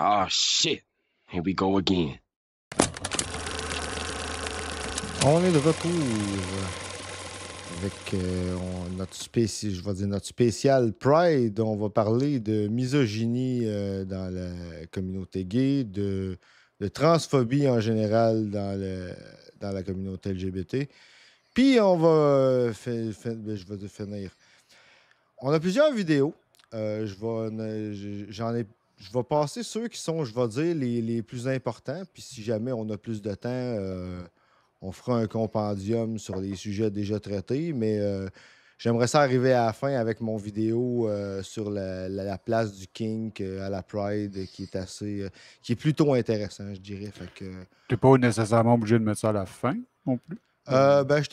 Oh shit. Here we go again. On est de retour avec notre spécial Pride. On va parler de misogynie dans la communauté gay, de transphobie en général dans la communauté LGBT. Puis on va je vais finir. On a plusieurs vidéos. Je vais passer ceux qui sont, je vais dire, les plus importants. Puis si jamais on a plus de temps, on fera un compendium sur les sujets déjà traités. Mais j'aimerais ça arriver à la fin avec mon vidéo sur la place du kink à la Pride qui est plutôt intéressant, je dirais. Tu n'es pas nécessairement obligé de mettre ça à la fin non plus. Je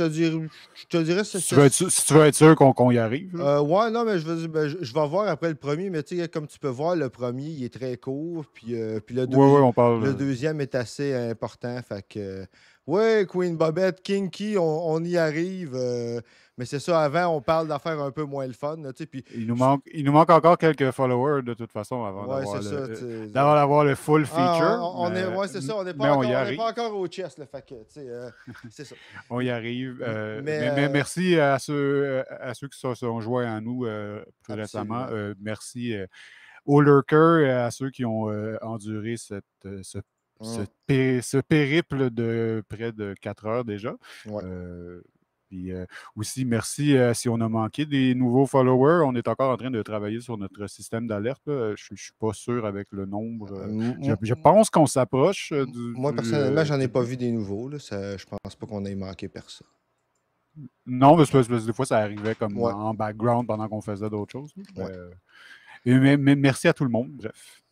te dirais si tu veux être sûr qu'on y arrive. Ouais, non, mais je vais voir après le premier, mais tu sais, comme tu peux voir, le premier, il est très court, puis le deuxième est assez important. Fait que, ouais, Queen Bobette, Kinky, on y arrive. Mais c'est ça, avant, on parle d'affaires un peu moins le fun. Là, puis, il nous manque encore quelques followers, de toute façon, avant d'avoir le full feature. C'est ça, on n'est pas encore au chess. Là, fait que, c'est ça. On y arrive. Mais merci à ceux qui se sont joints à nous plus récemment. Merci aux lurkers et à ceux qui ont enduré ce périple de près de 4 heures déjà. Ouais. Puis aussi, merci si on a manqué des nouveaux followers. On est encore en train de travailler sur notre système d'alerte. Je ne suis pas sûr avec le nombre. Je pense qu'on s'approche. Moi, personnellement, j'en ai pas vu des nouveaux. Là. Je pense pas qu'on ait manqué personne. Non, mais des fois, ça arrivait comme en background pendant qu'on faisait d'autres choses. Mais merci à tout le monde. Bref.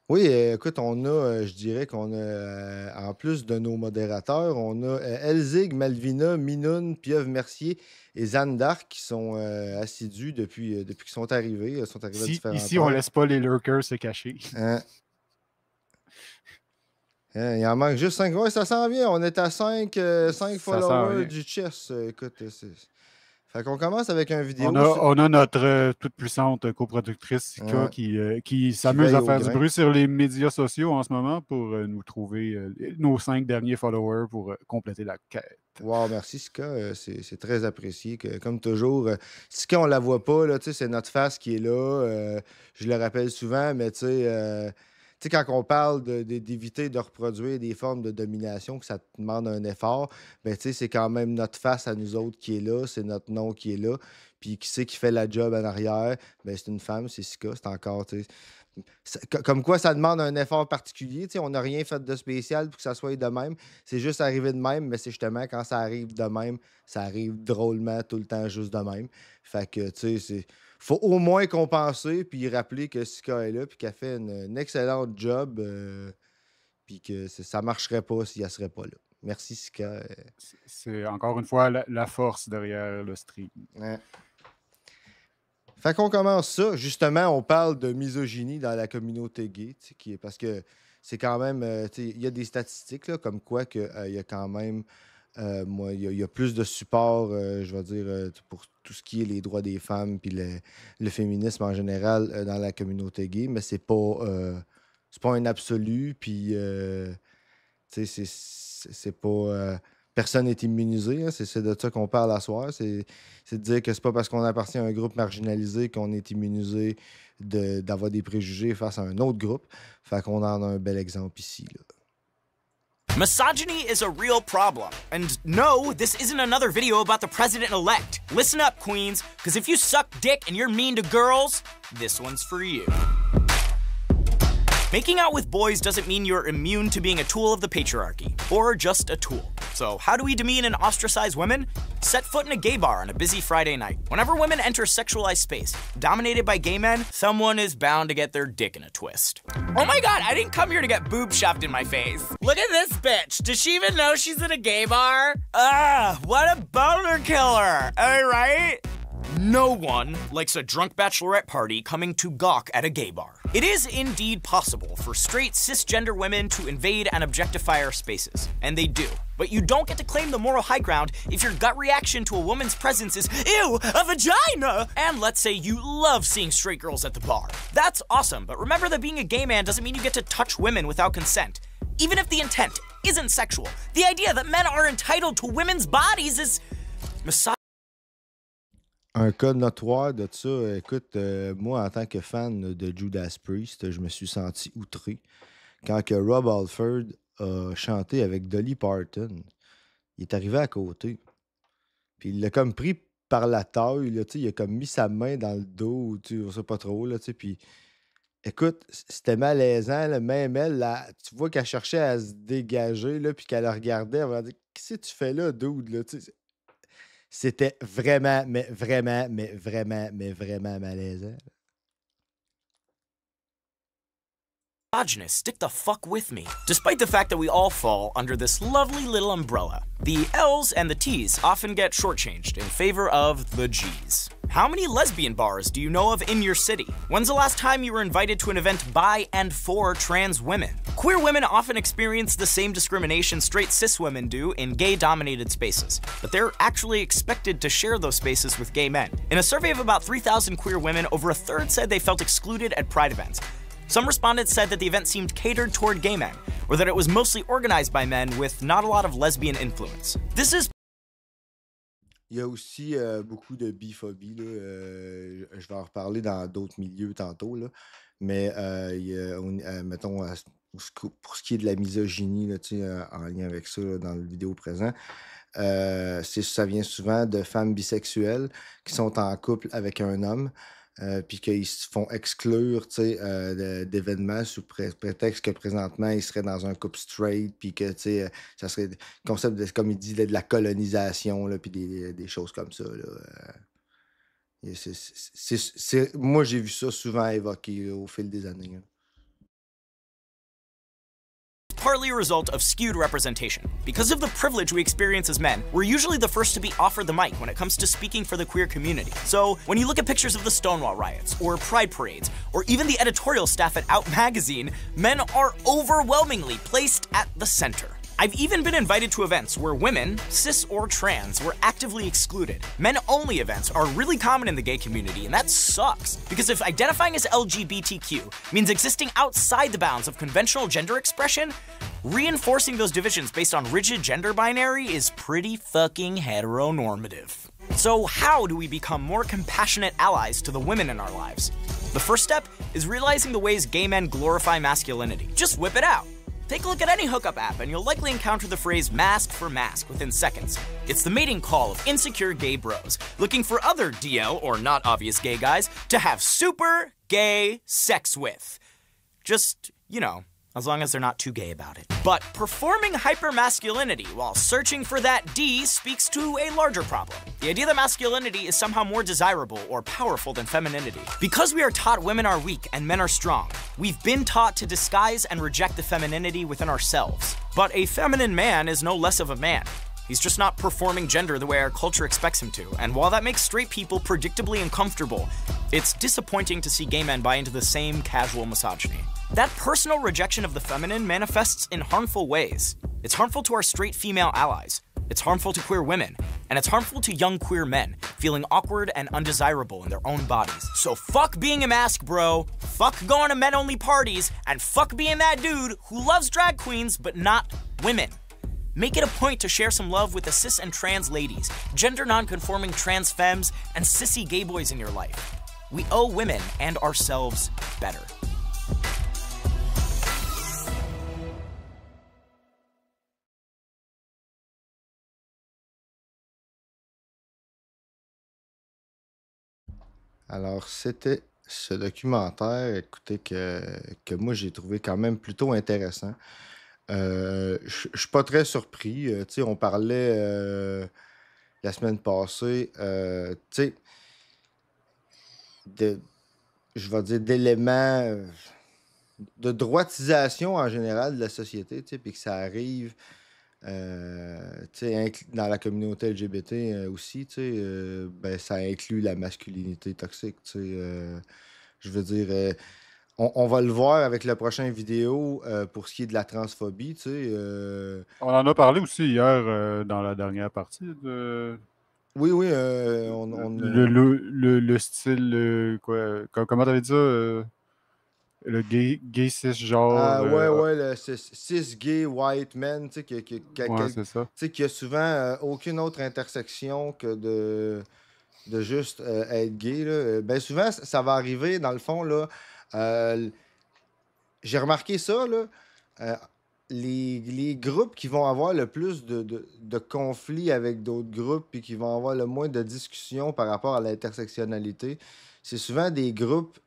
Oui, écoute, je dirais qu'on a, en plus de nos modérateurs, on a Elzig, Malvina, Minoun, Pieuvre Mercier et Jeanne d'Arc qui sont assidus depuis qu'ils sont arrivés. Ils sont arrivés à différents Ici, on ne laisse pas les lurkers se cacher. Il en manque juste 5. Ouais, ça s'en vient. On est à 5 followers du chess. Écoute, fait qu'on commence avec une vidéo. On a notre toute puissante coproductrice Sika qui s'amuse à faire du bruit sur les médias sociaux en ce moment pour nous trouver nos 5 derniers followers pour compléter la quête. Wow, merci Sika. C'est très apprécié. Comme toujours, Sika, on la voit pas. Là, c'est notre face qui est là. Je le rappelle souvent, mais tu sais, quand on parle d'éviter de reproduire des formes de domination, que ça te demande un effort, ben, c'est quand même notre face à nous autres qui est là, c'est notre nom qui est là. Puis qui c'est qui fait la job en arrière? Ben, c'est une femme, c'est Sika, c'est encore... Comme quoi, ça demande un effort particulier. On n'a rien fait de spécial pour que ça soit de même. C'est juste arrivé de même, mais c'est justement quand ça arrive de même, ça arrive drôlement tout le temps juste de même. Fait que, tu sais, faut au moins compenser puis rappeler que Sika est là puis qu'elle fait une excellente job puis que ça ne marcherait pas si elle ne serait pas là. Merci, Sika. C'est encore une fois la force derrière le stream. Ouais. Fait qu'on commence ça. Justement, on parle de misogynie dans la communauté gay, parce que c'est quand même... il y a des statistiques là, comme quoi il y a quand même... il y a plus de support, je vais dire, pour tout ce qui est les droits des femmes puis le féminisme en général dans la communauté gay, mais c'est pas un absolu, puis c'est pas... personne n'est immunisé, hein, c'est de ça qu'on parle à soir. C'est de dire que c'est pas parce qu'on appartient à un groupe marginalisé qu'on est immunisé d'avoir des préjugés face à un autre groupe. Fait qu'on en a un bel exemple ici, là. Misogyny is a real problem. And no, this isn't another video about the president-elect. Listen up, queens, because if you suck dick and you're mean to girls, this one's for you. Making out with boys doesn't mean you're immune to being a tool of the patriarchy, or just a tool. So how do we demean and ostracize women? Set foot in a gay bar on a busy Friday night. Whenever women enter sexualized space, dominated by gay men, someone is bound to get their dick in a twist. Oh my god, I didn't come here to get boob shoved in my face. Look at this bitch. Does she even know she's in a gay bar? What a boner killer. Am I right? No one likes a drunk bachelorette party coming to gawk at a gay bar. It is indeed possible for straight cisgender women to invade and objectify our spaces, and they do. But you don't get to claim the moral high ground if your gut reaction to a woman's presence is, ew, a vagina! And let's say you love seeing straight girls at the bar. That's awesome, but remember that being a gay man doesn't mean you get to touch women without consent. Even if the intent isn't sexual, the idea that men are entitled to women's bodies is Un cas notoire de ça, écoute, moi, en tant que fan de Judas Priest, je me suis senti outré quand que Rob Halford a chanté avec Dolly Parton. Il est arrivé à côté, puis il l'a comme pris par la taille, là, il a comme mis sa main dans le dos, on sait pas trop, là, puis écoute, c'était malaisant, là, même elle, là, tu vois qu'elle cherchait à se dégager, là, puis qu'elle le regardait, elle va dire « Qu'est-ce que tu fais là, dude? » là, C'était vraiment, mais vraiment, mais vraiment, mais vraiment malaisant. Misogynist, stick the fuck with me. Despite the fact that we all fall under this lovely little umbrella, the L's and the T's often get shortchanged in favor of the G's. How many lesbian bars do you know of in your city? When's the last time you were invited to an event by and for trans women? Queer women often experience the same discrimination straight cis women do in gay-dominated spaces, but they're actually expected to share those spaces with gay men. In a survey of about 3,000 queer women, over a third said they felt excluded at pride events. Some respondents said that the event seemed catered toward gay men, or that it was mostly organized by men with not a lot of lesbian influence. This is Il y a aussi beaucoup de biphobie, là. Je vais en reparler dans d'autres milieux tantôt, là. Mais mettons, pour ce qui est de la misogynie, là, en lien avec ça, là, dans le vidéo présent, ça vient souvent de femmes bisexuelles qui sont en couple avec un homme, puis qu'ils se font exclure d'événements sous prétexte que présentement ils seraient dans un couple straight, puis que ça serait le concept de, comme il dit, de la colonisation, puis des choses comme ça. Là. Moi, j'ai vu ça souvent évoqué là, au fil des années. Là. Partly a result of skewed representation. Because of the privilege we experience as men, we're usually the first to be offered the mic when it comes to speaking for the queer community. So, when you look at pictures of the Stonewall riots, or pride parades, or even the editorial staff at Out magazine, men are overwhelmingly placed at the center. I've even been invited to events where women, cis or trans, were actively excluded. Men-only events are really common in the gay community, and that sucks. Because if identifying as LGBTQ means existing outside the bounds of conventional gender expression, reinforcing those divisions based on rigid gender binary is pretty fucking heteronormative. So how do we become more compassionate allies to the women in our lives? The first step is realizing the ways gay men glorify masculinity. Just whip it out. Take a look at any hookup app and you'll likely encounter the phrase mask for mask within seconds. It's the mating call of insecure gay bros, looking for other DL or not obvious gay guys to have super gay sex with. Just, as long as they're not too gay about it. But performing hypermasculinity while searching for that D speaks to a larger problem. The idea that masculinity is somehow more desirable or powerful than femininity. Because we are taught women are weak and men are strong, we've been taught to disguise and reject the femininity within ourselves. But a feminine man is no less of a man. He's just not performing gender the way our culture expects him to, and while that makes straight people predictably uncomfortable, it's disappointing to see gay men buy into the same casual misogyny. That personal rejection of the feminine manifests in harmful ways. It's harmful to our straight female allies, it's harmful to queer women, and it's harmful to young queer men, feeling awkward and undesirable in their own bodies. So fuck being a mask bro, fuck going to men-only parties, and fuck being that dude who loves drag queens but not women. Make it a point to share some love with the cis and trans ladies, gender non-conforming trans femmes, and sissy gay boys in your life. We owe women and ourselves better. Alors, c'était ce documentaire, écoutez, que moi j'ai trouvé quand même plutôt intéressant. Je suis pas très surpris. On parlait la semaine passée, je vais dire, d'éléments de droitisation en général de la société, puis que ça arrive dans la communauté LGBT aussi, ben, ça inclut la masculinité toxique. Je veux dire, on va le voir avec la prochaine vidéo pour ce qui est de la transphobie. On en a parlé aussi hier dans la dernière partie de Oui, le style, comment t'avais dit ça? Le gay cisgenre. ouais, le cis-gay white man, Ouais, c'est ça. qui a souvent aucune autre intersection que de juste être gay. Là. Ben souvent, ça va arriver, dans le fond, là. J'ai remarqué ça, là. euh, les groupes qui vont avoir le plus de conflits avec d'autres groupes et qui vont avoir le moins de discussions par rapport à l'intersectionnalité, c'est souvent des groupes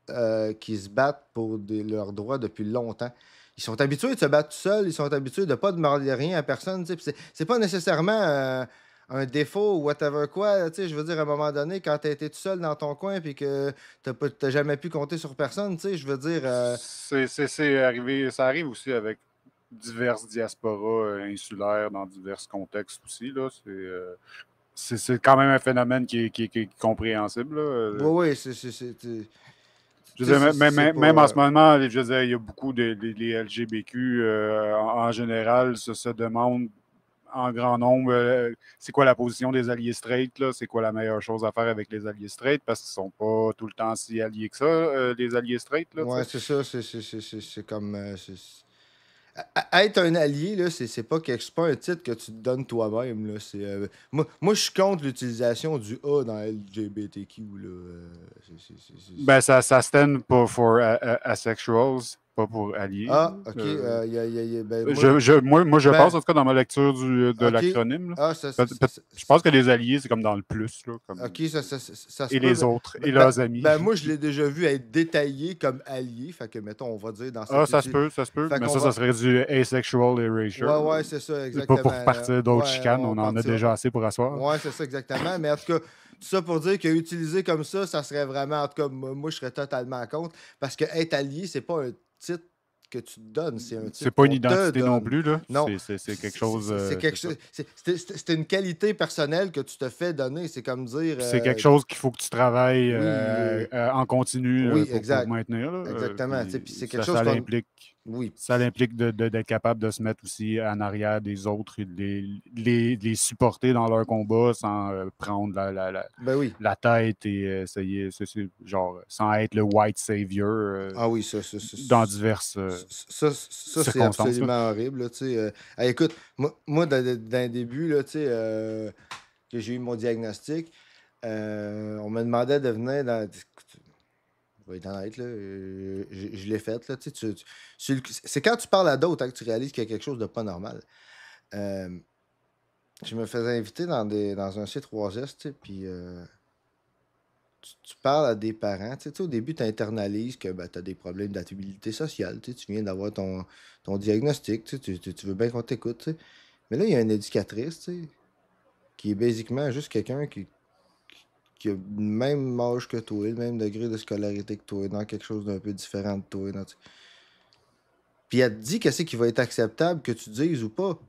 qui se battent pour leurs droits depuis longtemps. Ils sont habitués de se battre tout seuls, ils sont habitués de ne pas demander rien à personne. C'est pas nécessairement un défaut ou whatever quoi. Je veux dire, à un moment donné, quand tu as été tout seul dans ton coin et que tu n'as jamais pu compter sur personne, je veux dire. C'est arrivé, ça arrive aussi avec diverses diasporas insulaires dans divers contextes aussi. Là. C'est quand même un phénomène qui est compréhensible. Là. Oui, je veux dire, même en ce moment, je veux dire, il y a beaucoup de les LGBTQ en général se demandent en grand nombre c'est quoi la position des alliés straight, là, c'est quoi la meilleure chose à faire avec les alliés straight, parce qu'ils sont pas tout le temps si alliés que ça, les alliés straight. Là, ouais, c'est ça, c'est comme... être un allié, là, c'est pas un titre que tu te donnes toi-même. Là. Moi, je suis contre l'utilisation du A dans LGBTQ. Là. Ben, ça stand for asexuals, pas pour alliés. Ah, ok. Ben, je pense, en tout cas, dans ma lecture de l'acronyme. Ah, je pense que les alliés, c'est comme dans le plus. Là, comme... Ok, ça et les autres, et leurs amis. Ben, moi, je l'ai déjà vu être détaillé comme allié. Fait que, mettons, on va dire dans cette ça se peut. Mais ça serait du asexual erasure. Ouais, c'est ça, exactement. Pas pour partir d'autres chicanes, on en a déjà assez pour asseoir. Ouais, c'est ça, exactement. Mais en tout cas, tout ça pour dire qu'utiliser comme ça serait vraiment, en tout cas, moi, je serais totalement contre. Parce que être allié, c'est pas un titre que tu te donnes, c'est un titre. C'est pas une identité non plus, là. Non. C'est quelque chose. C'est une qualité personnelle que tu te fais donner. C'est comme dire. C'est quelque chose qu'il faut que tu travailles en continu pour maintenir. Là. Exactement. Puis c'est quelque chose ça l'implique. Oui. Ça l'implique d'être capable de se mettre aussi en arrière des autres et de les supporter dans leur combat sans prendre la tête et essayer, genre, sans être le white savior ah oui, dans diverses ça c'est absolument horrible. Là, écoute, moi dans le début, là, que j'ai eu mon diagnostic, on me demandait de venir dans... On va être honnête, là, je l'ai fait. Là, c'est quand tu parles à d'autres que tu réalises qu'il y a quelque chose de pas normal. Je me faisais inviter dans un C3S, puis tu parles à des parents. Au début, tu internalises que tu as des problèmes d'adaptabilité sociale. Tu viens d'avoir ton diagnostic. Tu veux bien qu'on t'écoute. Mais là, il y a une éducatrice qui est basiquement juste quelqu'un qui a le même âge que toi, le même degré de scolarité que toi, dans quelque chose d'un peu différent de toi. Puis elle te dit qu'est-ce qui va être acceptable que tu dises ou pas.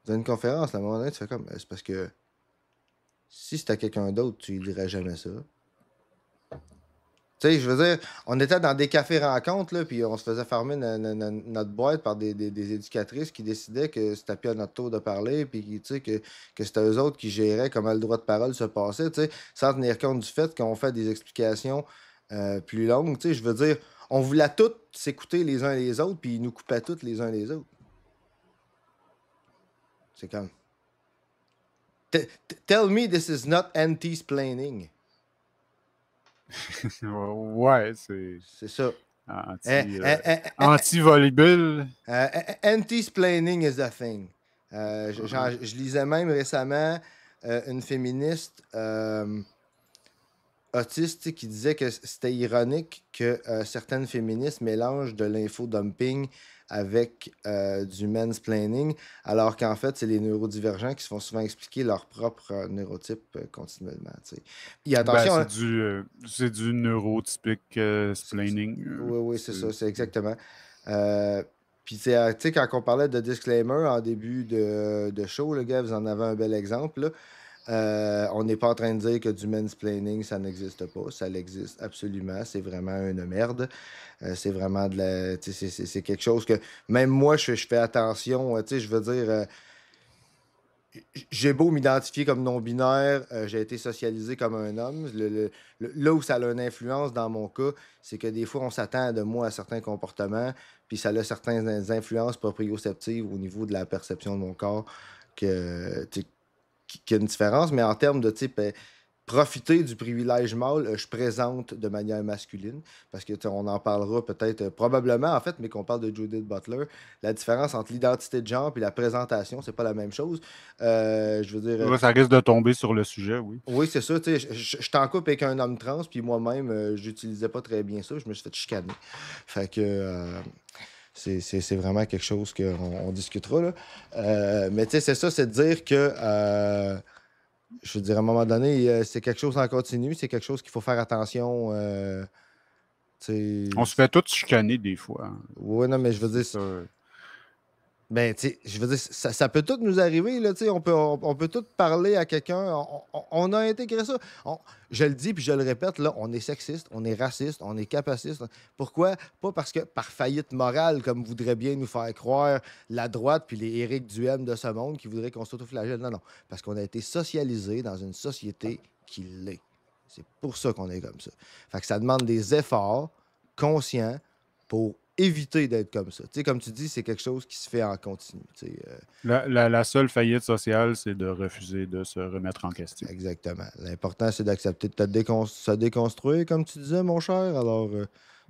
Dans une conférence, à un moment donné, tu fais comme, c'est parce que si c'était quelqu'un d'autre, tu lui dirais jamais ça. Tu sais, je veux dire, on était dans des cafés-rencontres, là, puis on se faisait fermer notre boîte par des éducatrices qui décidaient que c'était plus à notre tour de parler, puis que c'était eux autres qui géraient comment le droit de parole se passait, tu sais, sans tenir compte du fait qu'on fait des explications plus longues. Tu sais, je veux dire, on voulait tous s'écouter les uns les autres, puis ils nous coupaient tous les uns les autres. C'est comme... Tell me this is not anti-splaining. Ouais, c'est ça. Anti-volleyball. Anti-splaining is a thing. Je lisais même récemment une féministe autiste qui disait que c'était ironique que certaines féministes mélangent de l'infodumping avec du mansplaining, alors qu'en fait, c'est les neurodivergents qui se font souvent expliquer leur propre neurotype continuellement. Et attention, c'est du neurotypique splaining. Oui, c'est ça, c'est exactement. Puis, tu sais, quand on parlait de disclaimer en début de show, le gars, vous en avez un bel exemple, là. On n'est pas en train de dire que du mansplaining, ça n'existe pas. Ça l'existe absolument. C'est vraiment une merde. C'est vraiment de la. C'est quelque chose que même moi, je fais attention. Je veux dire, j'ai beau m'identifier comme non-binaire, j'ai été socialisé comme un homme. Là où ça a une influence dans mon cas, c'est que des fois, on s'attend de moi à certains comportements, puis ça a certaines influences proprioceptives au niveau de la perception de mon corps que, qu'il y a une différence. Mais en termes de type profiter du privilège mâle, je présente de manière masculine, parce que on en parlera peut-être probablement, en fait, mais qu'on parle de Judith Butler, la différence entre l'identité de genre et la présentation, c'est pas la même chose. Je veux dire, Ouais, ça risque de tomber sur le sujet, oui. oui, c'est ça, tu sais, je t'en couple avec un homme trans, puis moi-même, j'utilisais pas très bien ça, je me suis fait chicaner. Fait que c'est vraiment quelque chose qu'on discutera, là. Mais tu sais, c'est ça, c'est de dire que je veux dire, à un moment donné, c'est quelque chose en continu, c'est quelque chose qu'il faut faire attention. On se fait tous chicaner des fois. Oui, non, mais je veux dire, Ça. ben, tu sais, je veux dire, ça peut tout nous arriver, là, tu sais, on peut tout parler à quelqu'un, on a intégré ça. Je le dis, puis je le répète, là, on est sexiste, on est raciste, on est capaciste. Pourquoi? Pas parce que par faillite morale, comme voudrait bien nous faire croire la droite, puis les Éric Duhem de ce monde qui voudraient qu'on s'autoflagelle. Non, non, parce qu'on a été socialisé dans une société qui l'est. C'est pour ça qu'on est comme ça. Fait que ça demande des efforts conscients pour éviter d'être comme ça. Tu sais, comme tu dis, c'est quelque chose qui se fait en continu. Tu sais, La seule faillite sociale, c'est de refuser de se remettre en question. exactement. L'important, c'est d'accepter de se déconstruire, comme tu disais, mon cher. Alors,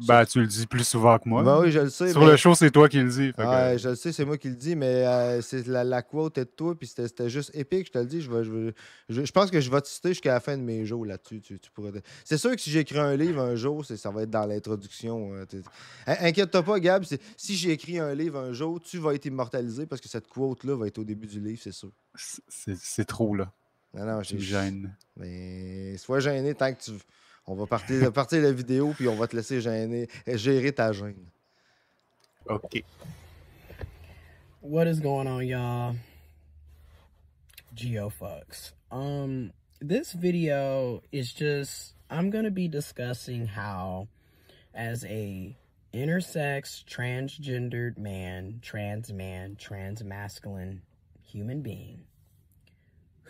Ben, tu le dis plus souvent que moi. ben oui, je le sais. Sur mais... le show, c'est toi qui le dis. Ouais, je le sais, c'est moi qui le dis, mais c'est la quote est de toi, puis c'était juste épique, je te le dis. Je pense que je vais te citer jusqu'à la fin de mes jours là-dessus. Tu pourrais... C'est sûr que si j'écris un livre un jour, ça va être dans l'introduction. Inquiète-toi pas, Gab, si j'écris un livre un jour, tu vas être immortalisé parce que cette quote-là va être au début du livre, c'est sûr. C'est trop, là. Non, tu me gênes. Mais sois gêné tant que tu veux. On va partir la vidéo, puis on va te laisser gérer ta gêne. OK. What is going on, y'all? GeoFucks. This video is just, I'm gonna be discussing how, as a intersex, transgendered man, transmasculine human being,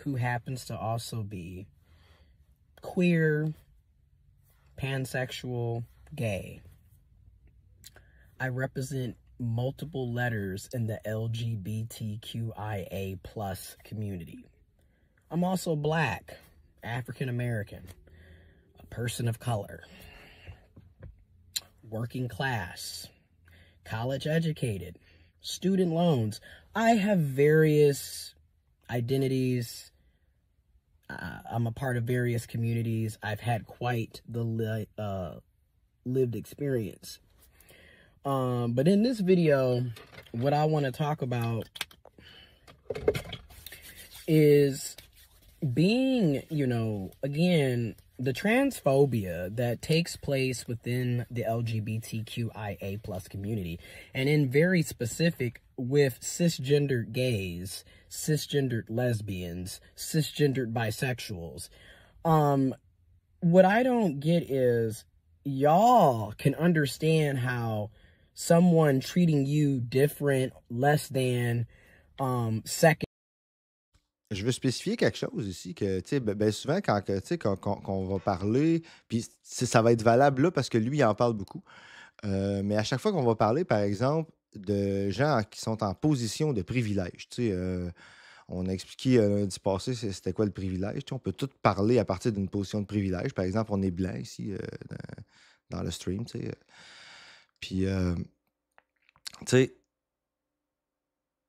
who happens to also be queer, pansexual, gay, I represent multiple letters in the LGBTQIA plus community. I'm also Black, African American, a person of color, working class, college educated, student loans. I have various identities. I'm a part of various communities. I've had quite the lived experience. But in this video, what I want to talk about is being, again, the transphobia that takes place within the LGBTQIA plus community, and in very specific with cisgendered gays, cisgendered lesbians, cisgendered bisexuals. What I don't get is y'all can understand how someone treating you different, less than, second. Je veux spécifier quelque chose ici, que ben souvent, qu'on va parler, puis ça va être valable là parce que lui, il en parle beaucoup. Mais à chaque fois qu'on va parler, par exemple, de gens qui sont en position de privilège, on a expliqué lundi passé c'était quoi le privilège. On peut tout parler à partir d'une position de privilège. Par exemple, on est blanc ici dans le stream. Puis,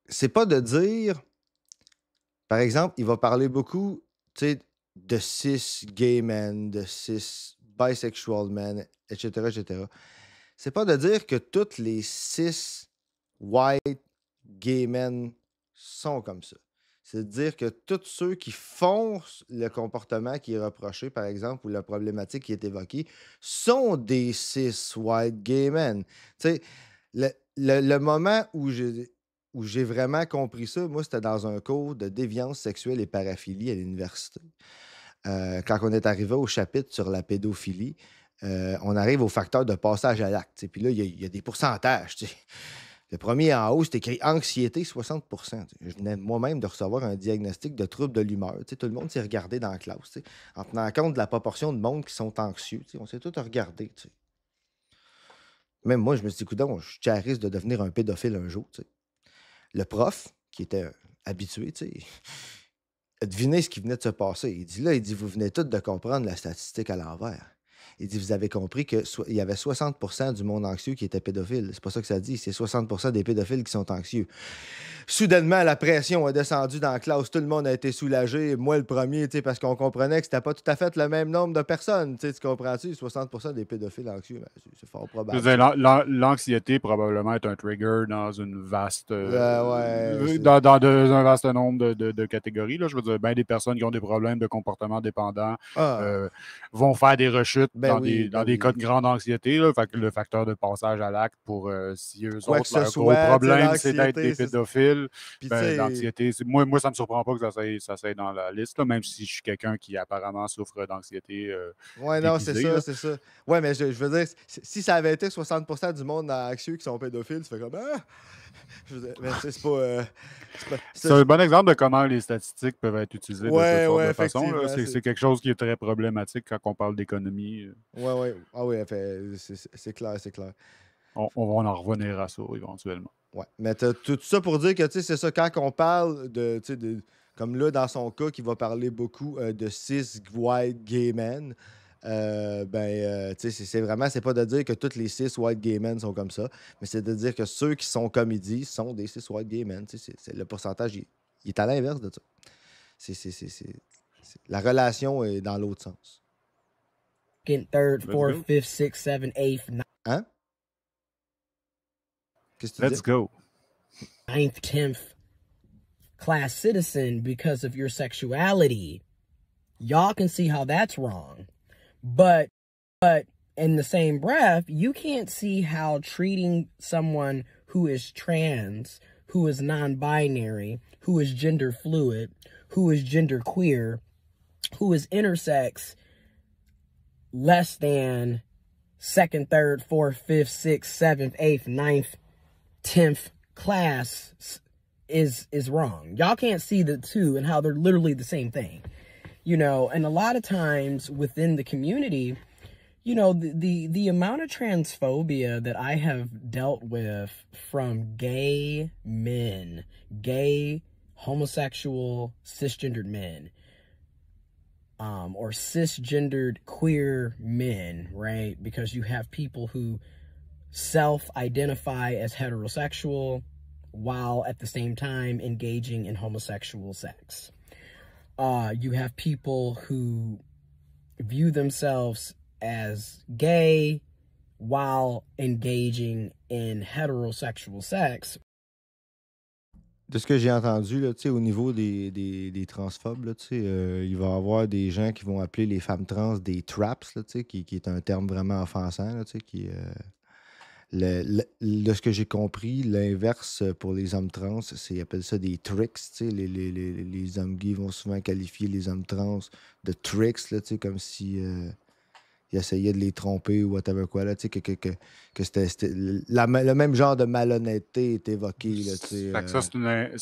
c'est pas de dire. Par exemple, il va parler beaucoup de cis gay men, de cis bisexual men, etc., etc. C'est pas de dire que tous les cis white gay men sont comme ça. C'est de dire que tous ceux qui font le comportement qui est reproché, par exemple, ou la problématique qui est évoquée, sont des cis white gay men. le moment où j'ai vraiment compris ça, moi, c'était dans un cours de déviance sexuelle et paraphilie à l'université. Quand on est arrivé au chapitre sur la pédophilie, on arrive au facteur de passage à l'acte. Puis là, il y a des pourcentages. T'sais. Le premier en haut, c'est écrit anxiété 60 Je venais moi-même de recevoir un diagnostic de trouble de l'humeur. Tout le monde s'est regardé dans la classe, en tenant compte de la proportion de monde qui sont anxieux. On s'est tous regardés. Même moi, je me suis dit, coudonc, je suis à risque de devenir un pédophile un jour. Le prof, qui était habitué, a deviné ce qui venait de se passer. Il dit, vous venez tous de comprendre la statistique à l'envers. Il dit, vous avez compris qu'il y avait 60 du monde anxieux qui était pédophile. C'est pas ça que ça dit, c'est 60 des pédophiles qui sont anxieux. Soudainement, la pression est descendue dans la classe. Tout le monde a été soulagé. Moi, le premier, parce qu'on comprenait que c'était pas tout à fait le même nombre de personnes. Tu comprends-tu? 60 des pédophiles anxieux, ben, c'est fort probable. L'anxiété, probablement, est un trigger dans une vaste... Ouais, dans un vaste nombre de catégories. Là. Je veux dire, bien des personnes qui ont des problèmes de comportement dépendant vont faire des rechutes dans des cas de grande anxiété. Là. Fait que le facteur de passage à l'acte pour si eux autres, leur gros problème, c'est d'être des pédophiles. L'anxiété, moi, ça ne me surprend pas que ça soit dans la liste, là, même si je suis quelqu'un qui apparemment souffre d'anxiété. Non, c'est ça. Ouais, mais je veux dire, si ça avait été 60 du monde anxieux qui sont pédophiles, tu fais comme mais c'est pas. C'est un bon exemple de comment les statistiques peuvent être utilisées de cette sorte de façon. C'est quelque chose qui est très problématique quand on parle d'économie. Oui. Ah oui, c'est clair. On va en revenir à ça éventuellement. Ouais, mais tout ça pour dire que c'est ça, quand on parle de comme là, dans son cas, qui va parler beaucoup de cis white gay men, c'est vraiment, c'est pas de dire que tous les cis white gay men sont comme ça, mais c'est de dire que ceux qui sont comme ils disent sont des cis white gay men. Le pourcentage, il est à l'inverse de ça. La relation est dans l'autre sens. Third, fourth, fifth, sixth, seventh, eighth, Hein? Qu'est-ce que tu dis? Let's go. 9th, 10th class citizen because of your sexuality. Y'all can see how that's wrong. But in the same breath, you can't see how treating someone who is trans, who is non-binary, who is gender fluid, who is gender queer, who is intersex, less than 2nd, 3rd, 4th, 5th, 6th, 7th, 8th, 9th, 10th class is wrong. Y'all can't see the two and how they're literally the same thing. And a lot of times within the community, the amount of transphobia that I have dealt with from gay men, gay, homosexual, cisgendered men, or cisgendered queer men, right? Because you have people who self-identify as heterosexual while at the same time engaging in homosexual sex. You have people who view themselves as gay while engaging in heterosexual sex. De ce que j'ai entendu, là, au niveau des transphobes, là, il va y avoir des gens qui vont appeler les femmes trans des traps, là, qui est un terme vraiment offensant, là, qui de ce que j'ai compris, l'inverse pour les hommes trans, ils appellent ça des tricks. Les hommes gays vont souvent qualifier les hommes trans de tricks, là, comme si ils essayaient de les tromper ou whatever quoi. Là, que c'était le même genre de malhonnêteté est évoqué. Là, ça, c'est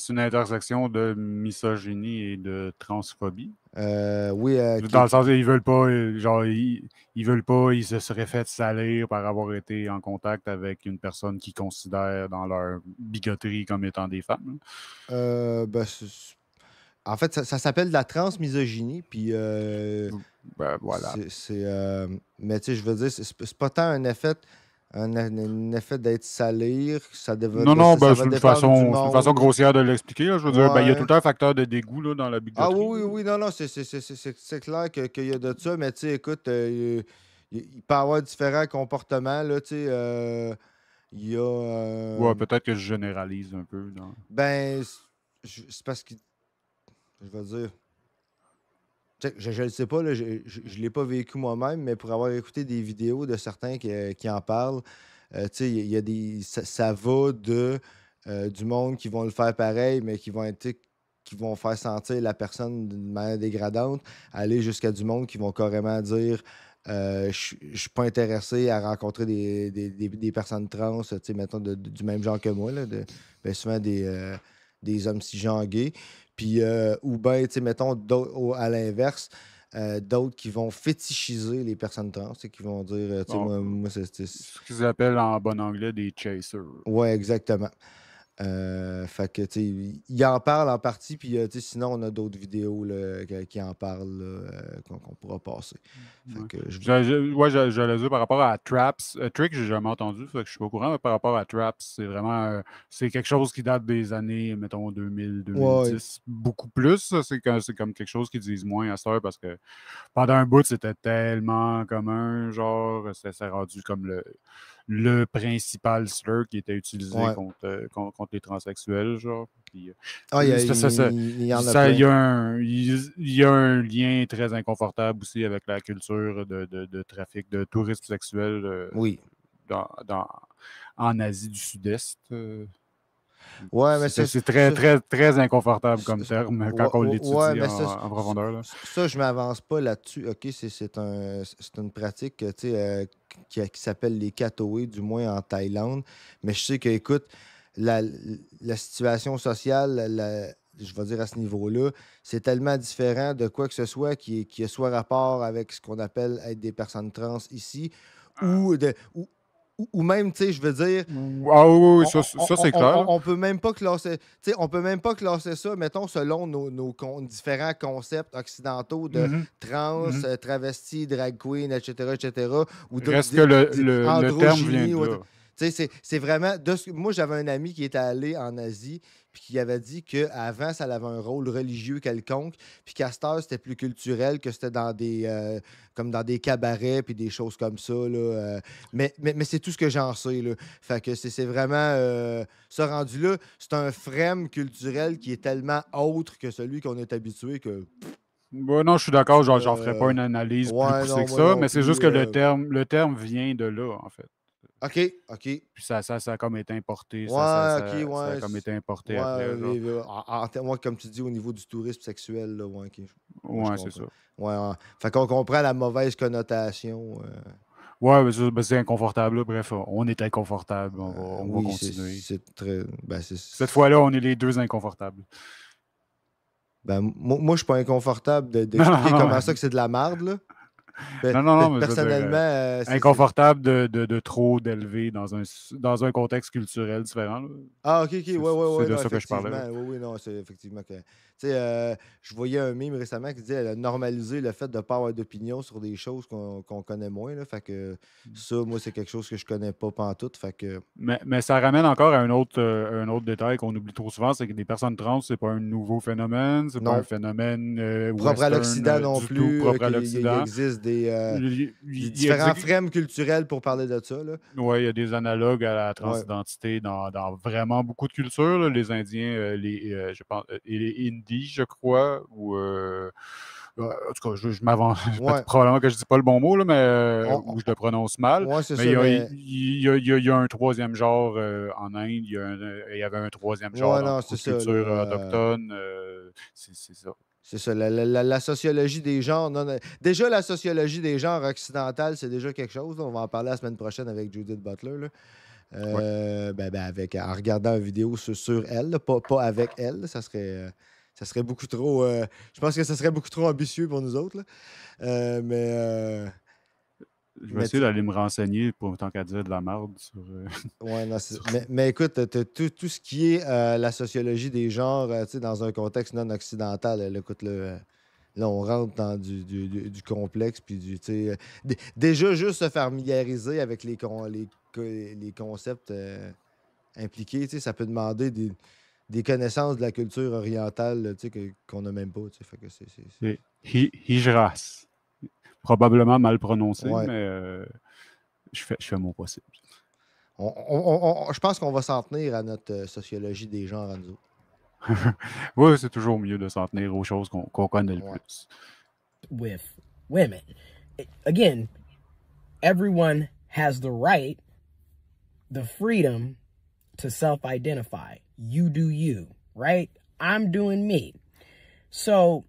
une intersection de misogynie et de transphobie. Oui. Dans le sens où ils veulent pas, ils veulent pas, ils se seraient fait salir par avoir été en contact avec une personne qu'ils considèrent dans leur bigoterie comme étant des femmes. En fait, ça s'appelle de la transmisogynie, puis voilà. Mais tu sais, je veux dire, c'est pas tant un effet d'être salir, ça devrait. Non, c'est une façon grossière de l'expliquer. Je veux dire, il y a tout le temps un facteur de dégoût là, dans la bigoterie. Ah oui, non, c'est clair qu'il y a de ça, mais tu sais, écoute, il peut y avoir différents comportements, là, tu sais, il y a... Ouais, peut-être que je généralise un peu. Ben, c'est parce que, je veux dire... Je ne sais pas, là, je ne l'ai pas vécu moi-même, mais pour avoir écouté des vidéos de certains qui en parlent, il y a ça va de du monde qui vont le faire pareil, mais qui vont faire sentir la personne d'une manière dégradante, aller jusqu'à du monde qui vont carrément dire je suis pas intéressé à rencontrer des personnes trans, mettons, du même genre que moi, là, souvent des hommes cisgenres gays. Puis, ou bien, mettons, à l'inverse, d'autres qui vont fétichiser les personnes trans, qui vont dire, moi c'est ce qu'ils appellent en bon anglais des chasers. Ouais, exactement. Fait que, il en parle en partie, puis sinon, on a d'autres vidéos là, qui en parlent qu'on pourra passer. Fait que j'allais dire par rapport à Traps. Trick, j'ai jamais entendu, fait que je suis pas au courant, mais par rapport à Traps, c'est vraiment c'est quelque chose qui date des années, mettons, 2000, 2010. Ouais. Beaucoup plus. C'est comme quelque chose qu'ils disent moins à cette heure parce que pendant un bout, c'était tellement commun, genre, c'est rendu comme le principal slur qui était utilisé contre les transsexuels, genre. Puis, il y a un lien très inconfortable aussi avec la culture de trafic de tourisme sexuel en Asie du Sud-Est. Ouais, mais c'est très, très, très inconfortable comme terme quand on l'étudie en profondeur. Là. Ça, je ne m'avance pas là-dessus. OK, c'est une pratique qui s'appelle les katoé, du moins en Thaïlande. Mais je sais que, écoute, la situation sociale, je vais dire à ce niveau-là, c'est tellement différent de quoi que ce soit qui a soit rapport avec ce qu'on appelle être des personnes trans ici ou même, tu sais, je veux dire... Ah oui, ça c'est clair. On peut même pas classer... Tu sais, on peut même pas classer ça, mettons, selon nos différents concepts occidentaux de trans, travesti, drag queen, etc., etc. Reste que le terme vient de là. Tu sais, c'est vraiment... Moi, j'avais un ami qui était allé en Asie puis qui avait dit qu'avant, ça avait un rôle religieux quelconque, puis qu'à cette heure, c'était plus culturel, que c'était dans des... comme dans des cabarets puis des choses comme ça. Là, mais c'est tout ce que j'en sais. Là. Fait que c'est vraiment... ce rendu-là, c'est un frame culturel qui est tellement autre que celui qu'on est habitué que... Non, je suis d'accord, j'en ferai pas une analyse plus poussée que ça, mais c'est juste que le terme vient de là, en fait. OK. Puis ça a comme été importé. Ça a comme été importé après. Moi, comme tu dis, au niveau du tourisme sexuel, là, OK. C'est ça. Fait qu'on comprend la mauvaise connotation. Ouais, mais c'est inconfortable. Là. Bref, on est inconfortable. On va continuer. C'est très... Cette fois-là, on est les deux inconfortables. Moi, je suis pas inconfortable d'expliquer comment ça que c'est de la merde, là. Non, mais personnellement, inconfortable de trop d'élever dans un contexte culturel différent. Là. Ah, OK. C'est de ça que je parlais. Oui, non, c'est effectivement que... Tu sais, je voyais un meme récemment qui disait normaliser le fait de ne pas avoir d'opinion sur des choses qu'on connaît moins. Là, fait que ça, moi, c'est quelque chose que je connais pas pantoute. Fait que... mais ça ramène encore à un autre détail qu'on oublie trop souvent, c'est que des personnes trans, c'est pas un nouveau phénomène. C'est pas un phénomène propre à l'Occident non plus. Propre à l'Occident. Il existe des différents frames culturels pour parler de ça. Oui, il y a des analogues à la transidentité dans vraiment beaucoup de cultures. Là. Les Indiens, je pense, et les Indies, je crois, ou... en tout cas, je m'avance. Probablement que je ne dis pas le bon mot, là, mais ou je le prononce mal. Il y a un troisième genre en Inde. Il y avait un troisième genre dans la culture autochtone. C'est ça. C'est ça, la sociologie des genres. Déjà, la sociologie des genres occidentale, c'est déjà quelque chose. Là. On va en parler la semaine prochaine avec Judith Butler. Là. En regardant une vidéo sur elle, là, pas avec elle. Là, ça serait beaucoup trop... je pense que ça serait beaucoup trop ambitieux pour nous autres. Là. Je vais essayer d'aller me renseigner pour tant qu'à dire de la merde sur... mais écoute, tout ce qui est la sociologie des genres dans un contexte non occidental, écoute, là, on rentre dans du complexe. Puis déjà, juste se familiariser avec les concepts impliqués, ça peut demander des connaissances de la culture orientale qu'on n'a même pas. Fait que c'est Hijras. Probablement mal prononcé, mais je fais mon possible. Je pense qu'on va s'en tenir à notre sociologie des genres à nous. Oui, c'est toujours mieux de s'en tenir aux choses qu'on connaît le plus. With women. Again, everyone has the right the freedom to self-identify. You do you, right? I'm doing me. So,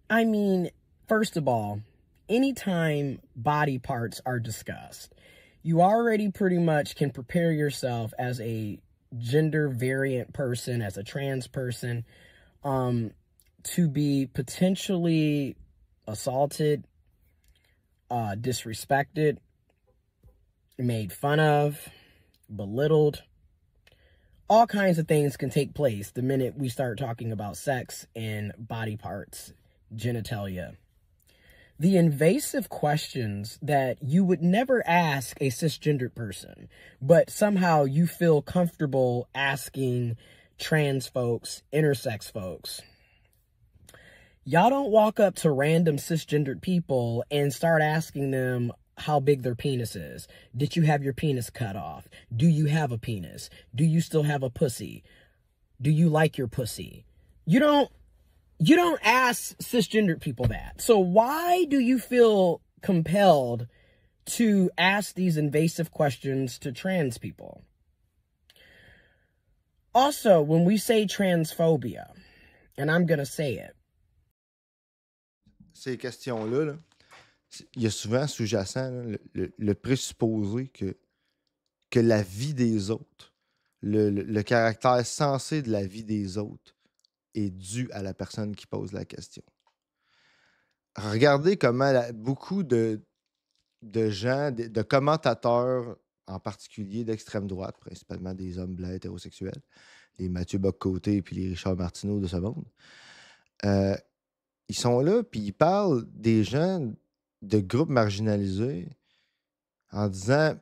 I mean, first of all, anytime body parts are discussed, you already pretty much can prepare yourself as a gender variant person, as a trans person, to be potentially assaulted, disrespected, made fun of, belittled. All kinds of things can take place the minute we start talking about sex and body parts, genitalia. The invasive questions that you would never ask a cisgendered person, but somehow you feel comfortable asking trans folks, intersex folks. Y'all don't walk up to random cisgendered people and start asking them how big their penis is. Did you have your penis cut off? Do you have a penis? Do you still have a pussy? Do you like your pussy? You don't ask cisgendered people that. So why do you feel compelled to ask these invasive questions to trans people? Also, when we say transphobia, and I'm going to say it. Ces questions-là, là, il y a souvent sous-jacent là, le présupposé que la vie des autres, le caractère sensé de la vie des autres est dû à la personne qui pose la question. Regardez comment beaucoup de gens, de commentateurs en particulier d'extrême droite, principalement des hommes blancs hétérosexuels, les Mathieu Bock-Côté et puis les Richard Martineau de ce monde, ils sont là puis ils parlent des gens de groupes marginalisés en disant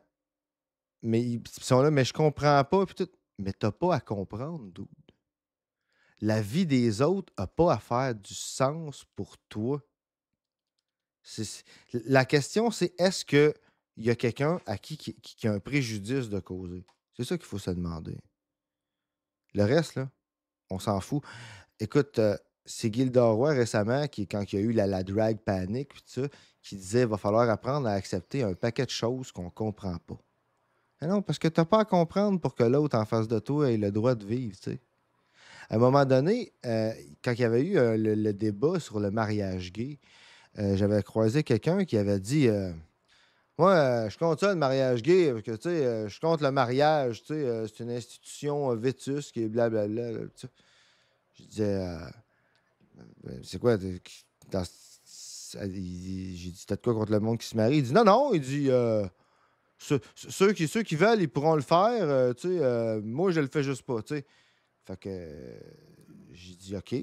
mais ils sont là, mais je comprends pas. Puis tout. Mais t'as pas à comprendre, dude. La vie des autres n'a pas à faire du sens pour toi. La question, c'est est-ce qu'il y a quelqu'un à qui a un préjudice de causer? C'est ça qu'il faut se demander. Le reste, là, on s'en fout. Écoute, c'est Gilda Roy récemment, quand il y a eu la drag panic, puis tout ça, qui disait qu'il va falloir apprendre à accepter un paquet de choses qu'on ne comprend pas. Mais non, parce que tu n'as pas à comprendre pour que l'autre en face de toi ait le droit de vivre, tu sais. À un moment donné, quand il y avait eu le débat sur le mariage gay, j'avais croisé quelqu'un qui avait dit moi, je compte ça, le mariage gay, parce que, tu sais, je compte le mariage, tu sais, c'est une institution vétuste qui est blablabla. Tu sais. Je disais c'est quoi? J'ai dit, t'as de quoi contre le monde qui se marie? Il dit, non, il dit, ceux qui veulent, ils pourront le faire, tu sais, moi, je le fais juste pas, tu sais. Fait que j'ai dit, OK.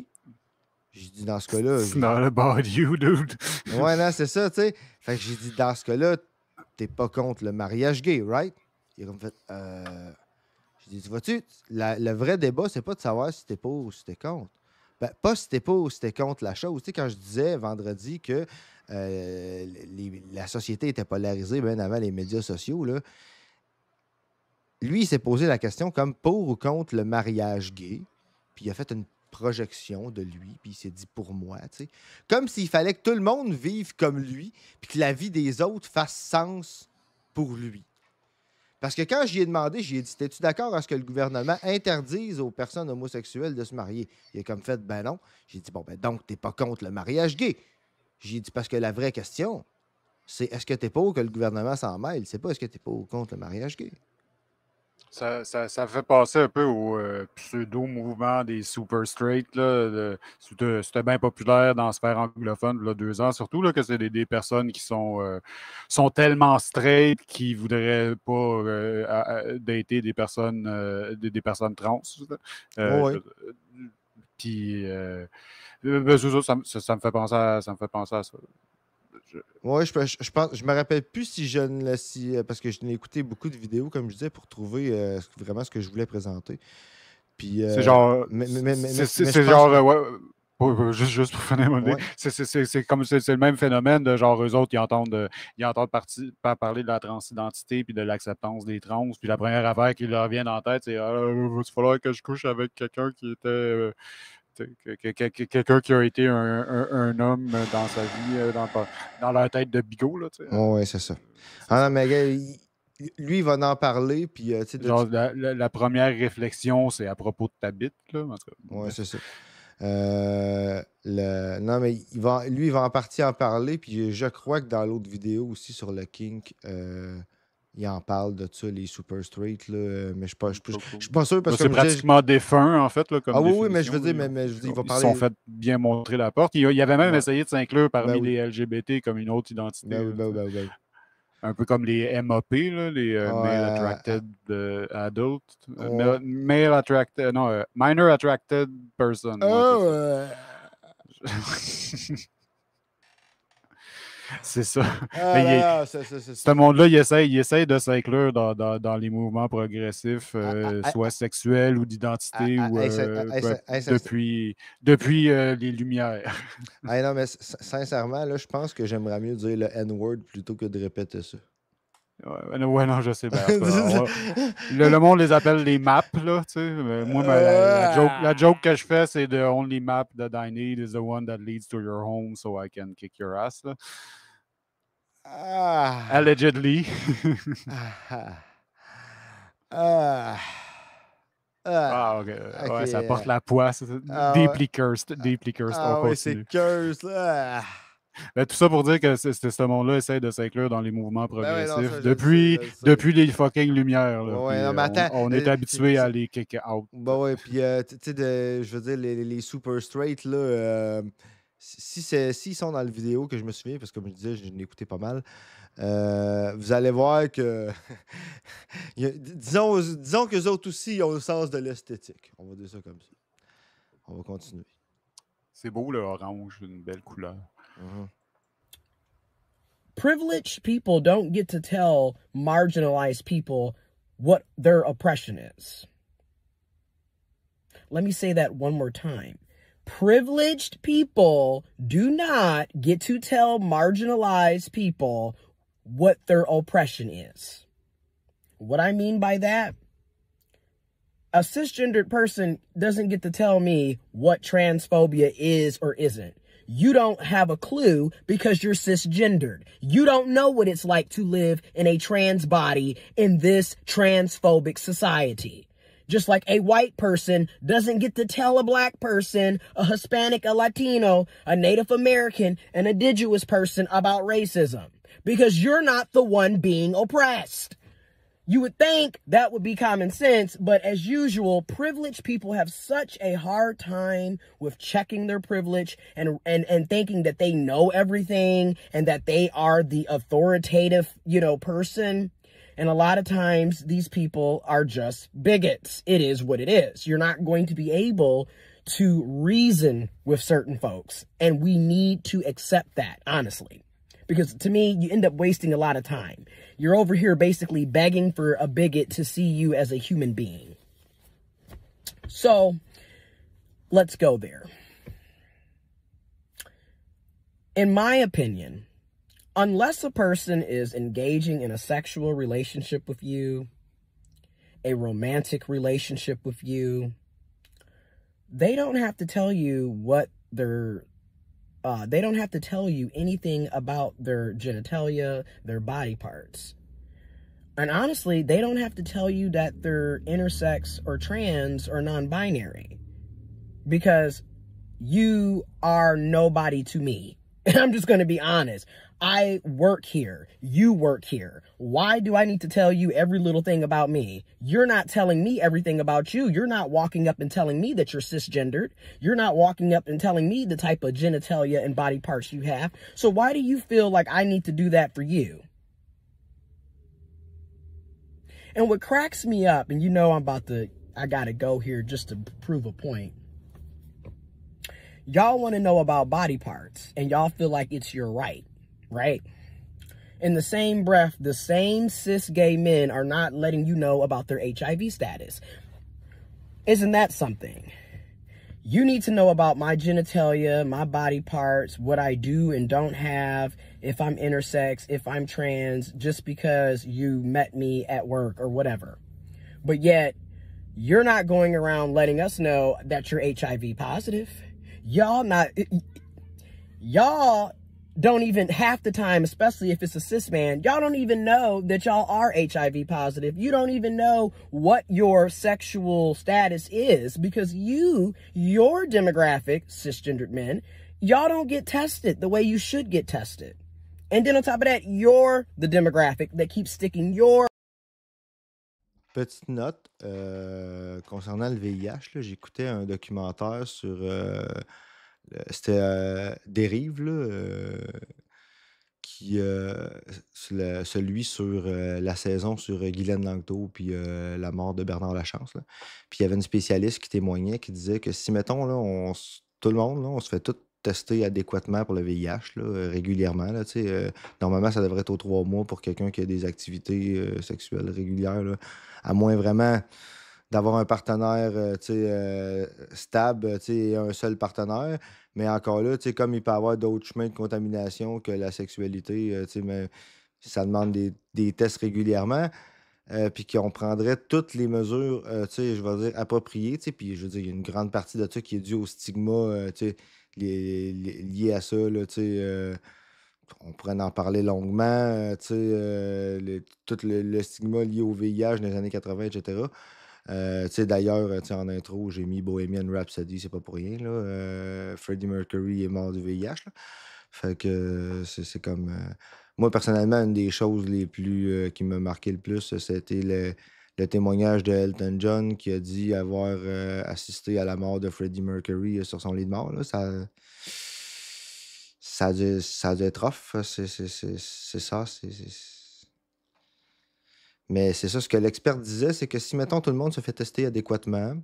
J'ai dit, dans ce cas-là... It's not about you, dude. Ouais, non, c'est ça, tu sais. Fait que j'ai dit, dans ce cas-là, t'es pas contre le mariage gay, right? Il a comme fait, j'ai dit, vois-tu, le vrai débat, c'est pas de savoir si t'es pour ou si t'es contre. Ben, pas si t'es pour ou si t'es contre la chose. Tu sais, quand je disais vendredi que la société était polarisée bien avant les médias sociaux, là, lui, il s'est posé la question comme pour ou contre le mariage gay. Puis il a fait une projection de lui, puis il s'est dit pour moi, tu sais. Comme s'il fallait que tout le monde vive comme lui, puis que la vie des autres fasse sens pour lui. Parce que quand j'y ai demandé, j'ai dit, es-tu d'accord à ce que le gouvernement interdise aux personnes homosexuelles de se marier? Il a comme fait, ben non. J'ai dit, bon, ben donc, t'es pas contre le mariage gay. J'ai dit, parce que la vraie question, c'est est-ce que t'es pour que le gouvernement s'en mêle? C'est pas est-ce que t'es pour ou contre le mariage gay? Ça fait passer un peu au pseudo-mouvement des super straight. C'était bien populaire dans la sphère anglophone il y a 2 ans, surtout là, que c'est des personnes qui sont tellement straight qu'ils ne voudraient pas dater des personnes trans. Puis ça me fait penser à ça. Oui, je pense, je me rappelle plus parce que je n'ai écouté beaucoup de vidéos, comme je disais, pour trouver vraiment ce que je voulais présenter. Puis, c'est genre. Juste pour finir mon idée, c'est le même phénomène de genre eux autres, ils entendent parler de la transidentité puis de l'acceptance des trans. Puis la première affaire qui leur vient en tête, c'est il va falloir que je couche avec quelqu'un qui était. Quelqu'un qui a été un homme dans sa vie, dans leur tête de bigot. Oui, c'est ça. Ah non, mais lui, il va en parler. Puis, genre, la première réflexion, c'est à propos de ta bite. Oui, c'est ça. Non, mais lui, il va en partie en parler. Puis je crois que dans l'autre vidéo aussi sur le kink, il en parle de ça, les super straight. Là, mais je suis pas sûr parce que. C'est pratiquement défunt, en fait. Là, comme oui, mais je veux dire, il va parler. Ils se sont fait bien montrer la porte. Il avait même essayé de s'inclure parmi les LGBT comme une autre identité. Un peu comme les MAP, là, les Male Attracted Adult. Male Attracted. Non, Minor Attracted Person. C'est ça. Ce monde-là, il essaye de s'inclure dans les mouvements progressifs, soit sexuels ou d'identité, depuis les Lumières. Non, mais sincèrement, là, je pense que j'aimerais mieux dire le N-word plutôt que de répéter ça. Ouais, non, je sais bien. Le monde les appelle les maps, là, tu sais. Moi, la joke que je fais, c'est the only map that I need is the one that leads to your home so I can kick your ass, là. Allegedly. OK. Ouais, ça porte la poisse. Deeply cursed. Oui, c'est cursed, là. Ben, tout ça pour dire que ce monde-là essaie de s'inclure dans les mouvements progressifs depuis les fucking Lumières. Là. Ouais, non, mais attends, on est habitué à les kick out. Ben ouais, puis tu sais, je veux dire, les super straight, là, s'ils sont dans la vidéo que je me souviens, parce que comme je disais, je l'ai écouté pas mal, vous allez voir que disons qu'eux autres aussi ils ont le sens de l'esthétique. On va dire ça comme ça. On va continuer. C'est beau, le orange, une belle couleur. Privileged people don't get to tell marginalized people what their oppression is. Let me say that one more time. Privileged people do not get to tell marginalized people what their oppression is. What I mean by that, a cisgendered person doesn't get to tell me what transphobia is or isn't. You don't have a clue because you're cisgendered. You don't know what it's like to live in a trans body in this transphobic society. Just like a white person doesn't get to tell a black person, a Hispanic, a Latino, a Native American, an indigenous person about racism. Because you're not the one being oppressed. You would think that would be common sense, but as usual, privileged people have such a hard time with checking their privilege and thinking that they know everything and that they are the authoritative, person. And a lot of times these people are just bigots. It is what it is. You're not going to be able to reason with certain folks. And we need to accept that, honestly. Because to me, you end up wasting a lot of time. You're over here basically begging for a bigot to see you as a human being. So, let's go there. In my opinion, unless a person is engaging in a sexual relationship with you, a romantic relationship with you, they don't have to tell you they don't have to tell you anything about their genitalia, their body parts. And honestly, they don't have to tell you that they're intersex or trans or non-binary. Because you are nobody to me. And I'm just going to be honest. I work here. You work here. Why do I need to tell you every little thing about me? You're not telling me everything about you. You're not walking up and telling me that you're cisgendered. You're not walking up and telling me the type of genitalia and body parts you have. So why do you feel like I need to do that for you? And what cracks me up, and I gotta go here just to prove a point. Y'all want to know about body parts, and y'all feel like it's your right? In the same breath, the same cis gay men are not letting you know about their HIV status. Isn't that something? You need to know about my genitalia, my body parts, what I do and don't have, if I'm intersex, if I'm trans, just because you met me at work or whatever. But yet, you're not going around letting us know that you're HIV positive. Y'all don't even, half the time, especially if it's a cis man, y'all don't even know that y'all are HIV positive. You don't even know what your sexual status is because your demographic, cisgendered men, y'all don't get tested the way you should get tested. And then on top of that, you're the demographic that keeps sticking your... Petite note, concernant le VIH, j'écoutais un documentaire sur... c'était Dérive, là, celui sur la saison sur Guylaine Langto puis la mort de Bernard Lachance. Là. Puis il y avait une spécialiste qui témoignait, qui disait que si, mettons, là, tout le monde, là, on se fait tout tester adéquatement pour le VIH là, régulièrement. Là, normalement, ça devrait être aux 3 mois pour quelqu'un qui a des activités sexuelles régulières. Là, à moins vraiment d'avoir un partenaire stable et un seul partenaire. Mais encore là, comme il peut y avoir d'autres chemins de contamination que la sexualité, mais ça demande des tests régulièrement. Puis qu'on prendrait toutes les mesures, je vais dire, appropriées. Puis je veux dire, il y a une grande partie de ça qui est due au stigma lié à ça. Là, on pourrait en parler longuement. Tout le stigma lié au VIH dans les années 80, etc. D'ailleurs, en intro, j'ai mis Bohemian Rhapsody, c'est pas pour rien. Là. Freddie Mercury est mort du VIH. Là. Fait que c'est comme. Moi, personnellement, une des choses les plus qui m'a marqué le plus, c'était le témoignage de Elton John qui a dit avoir assisté à la mort de Freddie Mercury sur son lit de mort. Là. Ça a dû être off. C'est ça. Mais c'est ça, ce que l'expert disait, c'est que si, mettons, tout le monde se fait tester adéquatement,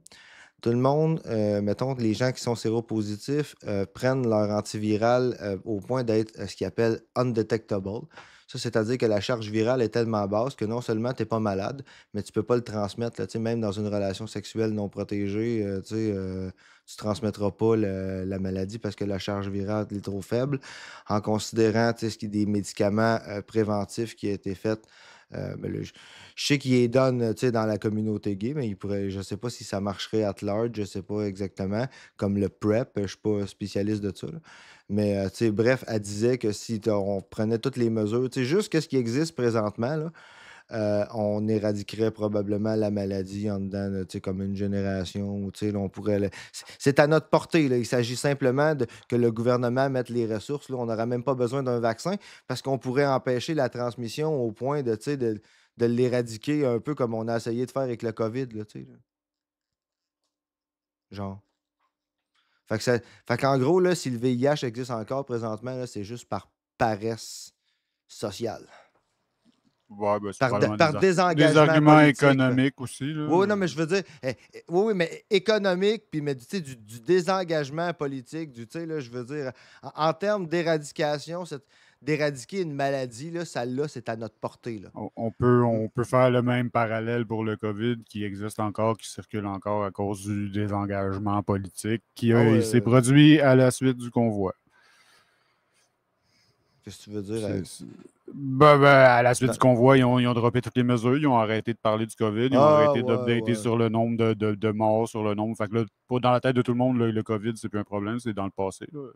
tout le monde, mettons, les gens qui sont séropositifs prennent leur antiviral au point d'être ce qu'ils appellent undetectable. Ça, c'est-à-dire que la charge virale est tellement basse que non seulement tu n'es pas malade, mais tu ne peux pas le transmettre. Là, même dans une relation sexuelle non protégée, tu ne transmettras pas la maladie parce que la charge virale est trop faible. En considérant ce qui est des médicaments préventifs qui ont été faits. Je sais qu'il les donne dans la communauté gay, mais je ne sais pas si ça marcherait at large, je ne sais pas exactement. Comme le PrEP, je ne suis pas spécialiste de ça. Là. Mais bref, elle disait que si on prenait toutes les mesures, juste ce qui existe présentement, là, on éradiquerait probablement la maladie en dedans, comme une génération. Là, on pourrait c'est à notre portée. Là. Il s'agit simplement que le gouvernement mette les ressources. Là. On n'aura même pas besoin d'un vaccin parce qu'on pourrait empêcher la transmission au point de l'éradiquer un peu comme on a essayé de faire avec le COVID. Là, là. Genre. Fait qu'en gros, là, si le VIH existe encore présentement, là, c'est juste par paresse sociale. Ouais, ben, par désengagement des arguments politique, économiques aussi. Là. Oui, non, mais je veux dire, oui, mais économique, puis mais du désengagement politique, là, je veux dire, en termes d'éradication, d'éradiquer une maladie, là, celle-là, c'est à notre portée. Là. On peut faire le même parallèle pour le COVID qui existe encore, qui circule encore à cause du désengagement politique qui s'est produit à la suite du convoi. Qu'est-ce que tu veux dire? À la suite du convoi, ils ont droppé toutes les mesures, ils ont arrêté de parler du COVID, ils ont arrêté d'updater sur le nombre de morts, sur le nombre. Fait que là, dans la tête de tout le monde, le COVID, c'est plus un problème, c'est dans le passé. Là.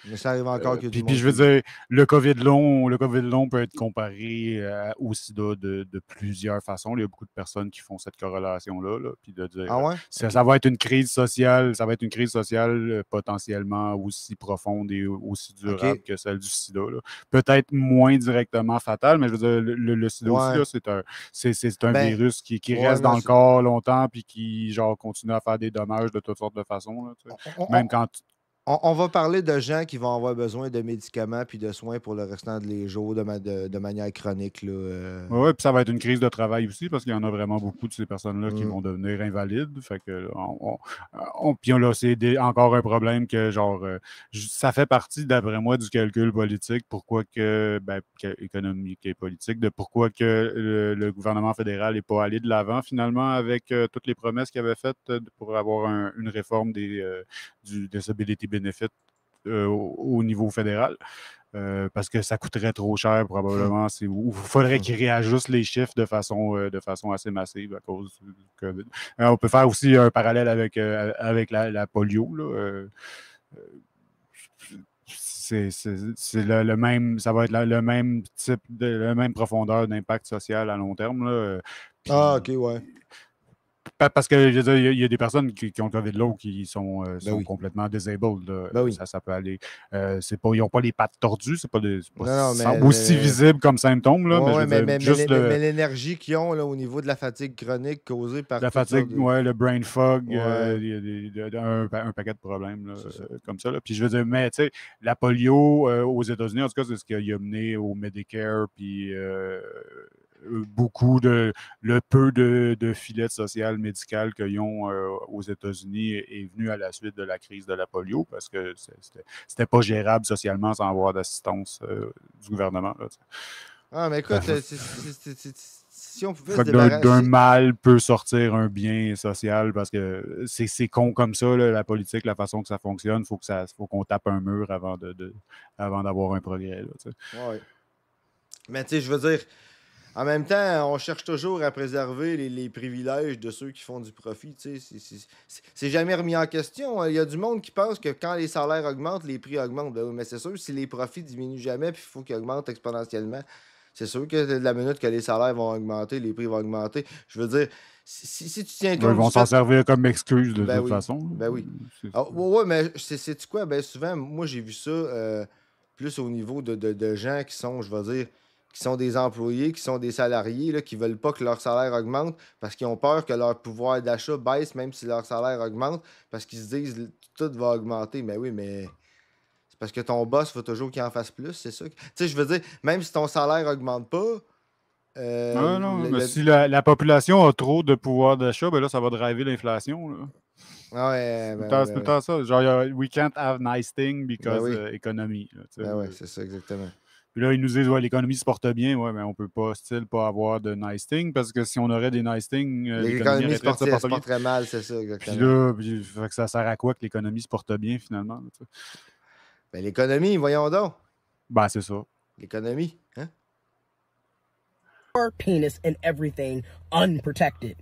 Mais ça arrive encore que puis je veux dire, le COVID long peut être comparé au sida de plusieurs façons. Il y a beaucoup de personnes qui font cette corrélation-là. Là, puis de dire, ça va être une crise sociale, potentiellement aussi profonde et aussi durable que celle du sida. Là. Peut-être moins directement fatale, mais je veux dire, le sida aussi, là, c'est un virus qui reste dans le corps longtemps puis qui continue à faire des dommages de toutes sortes de façons. Là, même quand on va parler de gens qui vont avoir besoin de médicaments puis de soins pour le restant des jours de manière chronique. Oui, puis ça va être une crise de travail aussi parce qu'il y en a vraiment beaucoup de ces personnes-là qui vont devenir invalides. Fait que puis là, c'est encore un problème que ça fait partie, d'après moi, du calcul politique. Pourquoi que économique et politique, de pourquoi que le gouvernement fédéral n'est pas allé de l'avant finalement avec toutes les promesses qu'il avait faites pour avoir une réforme du disability benefit au niveau fédéral. Parce que ça coûterait trop cher probablement. Il faudrait qu'ils réajustent les chiffres de façon assez massive à cause du COVID. On peut faire aussi un parallèle avec la polio. Là. c'est le même, ça va être le même type, la même profondeur d'impact social à long terme. Là. Puis, OK, ouais. Parce que je veux dire, il y a des personnes qui ont le COVID low qui sont oui. complètement disabled. Ben oui. Ça peut aller. Ils n'ont pas les pattes tordues, c'est pas, mais aussi visible comme symptôme. Là, ouais, mais l'énergie qu'ils ont là, au niveau de la fatigue chronique causée par. La fatigue, le brain fog, Ouais. il y a un paquet de problèmes là, comme ça. Là. Puis je veux dire, mais tu sais, la polio aux États-Unis, en tout cas, c'est ce qui a mené au Medicare, puis beaucoup le peu de filet social médical qu'ils ont aux États-Unis est venu à la suite de la crise de la polio parce que c'était pas gérable socialement sans avoir d'assistance du gouvernement. Là, mais écoute, si on pouvait se débarrasser... D'un mal peut sortir un bien social parce que c'est con comme ça, là, la politique, la façon que ça fonctionne. Faut qu'on tape un mur avant d'avoir un progrès. Oui. Mais tu sais, je veux dire... En même temps, on cherche toujours à préserver les privilèges de ceux qui font du profit. C'est jamais remis en question. Il y a du monde qui pense que quand les salaires augmentent, les prix augmentent. Ben oui, mais c'est sûr, si les profits diminuent jamais, puis il faut qu'ils augmentent exponentiellement, c'est sûr que de la minute que les salaires vont augmenter, les prix vont augmenter. Je veux dire, si tu tiens compte... Ils vont s'en servir comme excuse de toute façon. Ben oui. Oui, mais c'est quoi? Ben souvent, moi, j'ai vu ça plus au niveau de gens qui sont, je vais dire... qui sont des employés, qui sont des salariés, là, qui ne veulent pas que leur salaire augmente parce qu'ils ont peur que leur pouvoir d'achat baisse même si leur salaire augmente parce qu'ils se disent tout va augmenter. Mais oui, mais c'est parce que ton boss, il faut toujours qu'il en fasse plus, c'est ça. Tu sais, je veux dire, même si ton salaire augmente pas... si la population a trop de pouvoir d'achat, ben là, ça va driver l'inflation. Là. C'est tout le temps ça. Genre, we can't have nice things because economy. C'est ça, exactement. Puis là, ils nous disent, l'économie se porte bien, mais on peut pas avoir de nice things, parce que si on aurait des nice things, l'économie se porterait mal, c'est ça, exactement. Puis là, ça sert à quoi que l'économie se porte bien, finalement? Ben, l'économie, voyons donc. Ben, c'est ça. L'économie, hein? Your penis and everything unprotected.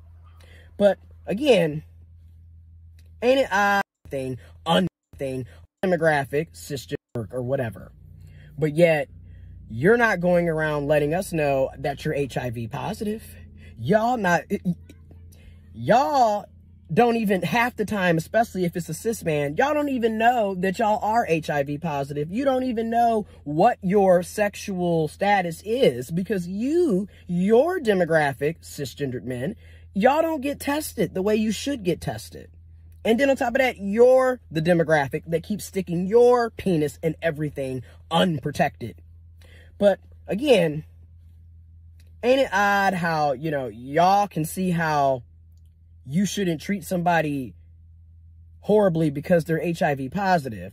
But, again, ain't it odd thing, demographic, cisgender, or whatever. But yet, you're not going around letting us know that you're HIV positive. Y'all don't even half the time, especially if it's a cis man, y'all don't even know that y'all are HIV positive. You don't even know what your sexual status is because your demographic, cisgendered men, y'all don't get tested the way you should get tested. And then on top of that, you're the demographic that keeps sticking your penis and everything unprotected. But again, ain't it odd how, y'all can see how you shouldn't treat somebody horribly because they're HIV positive,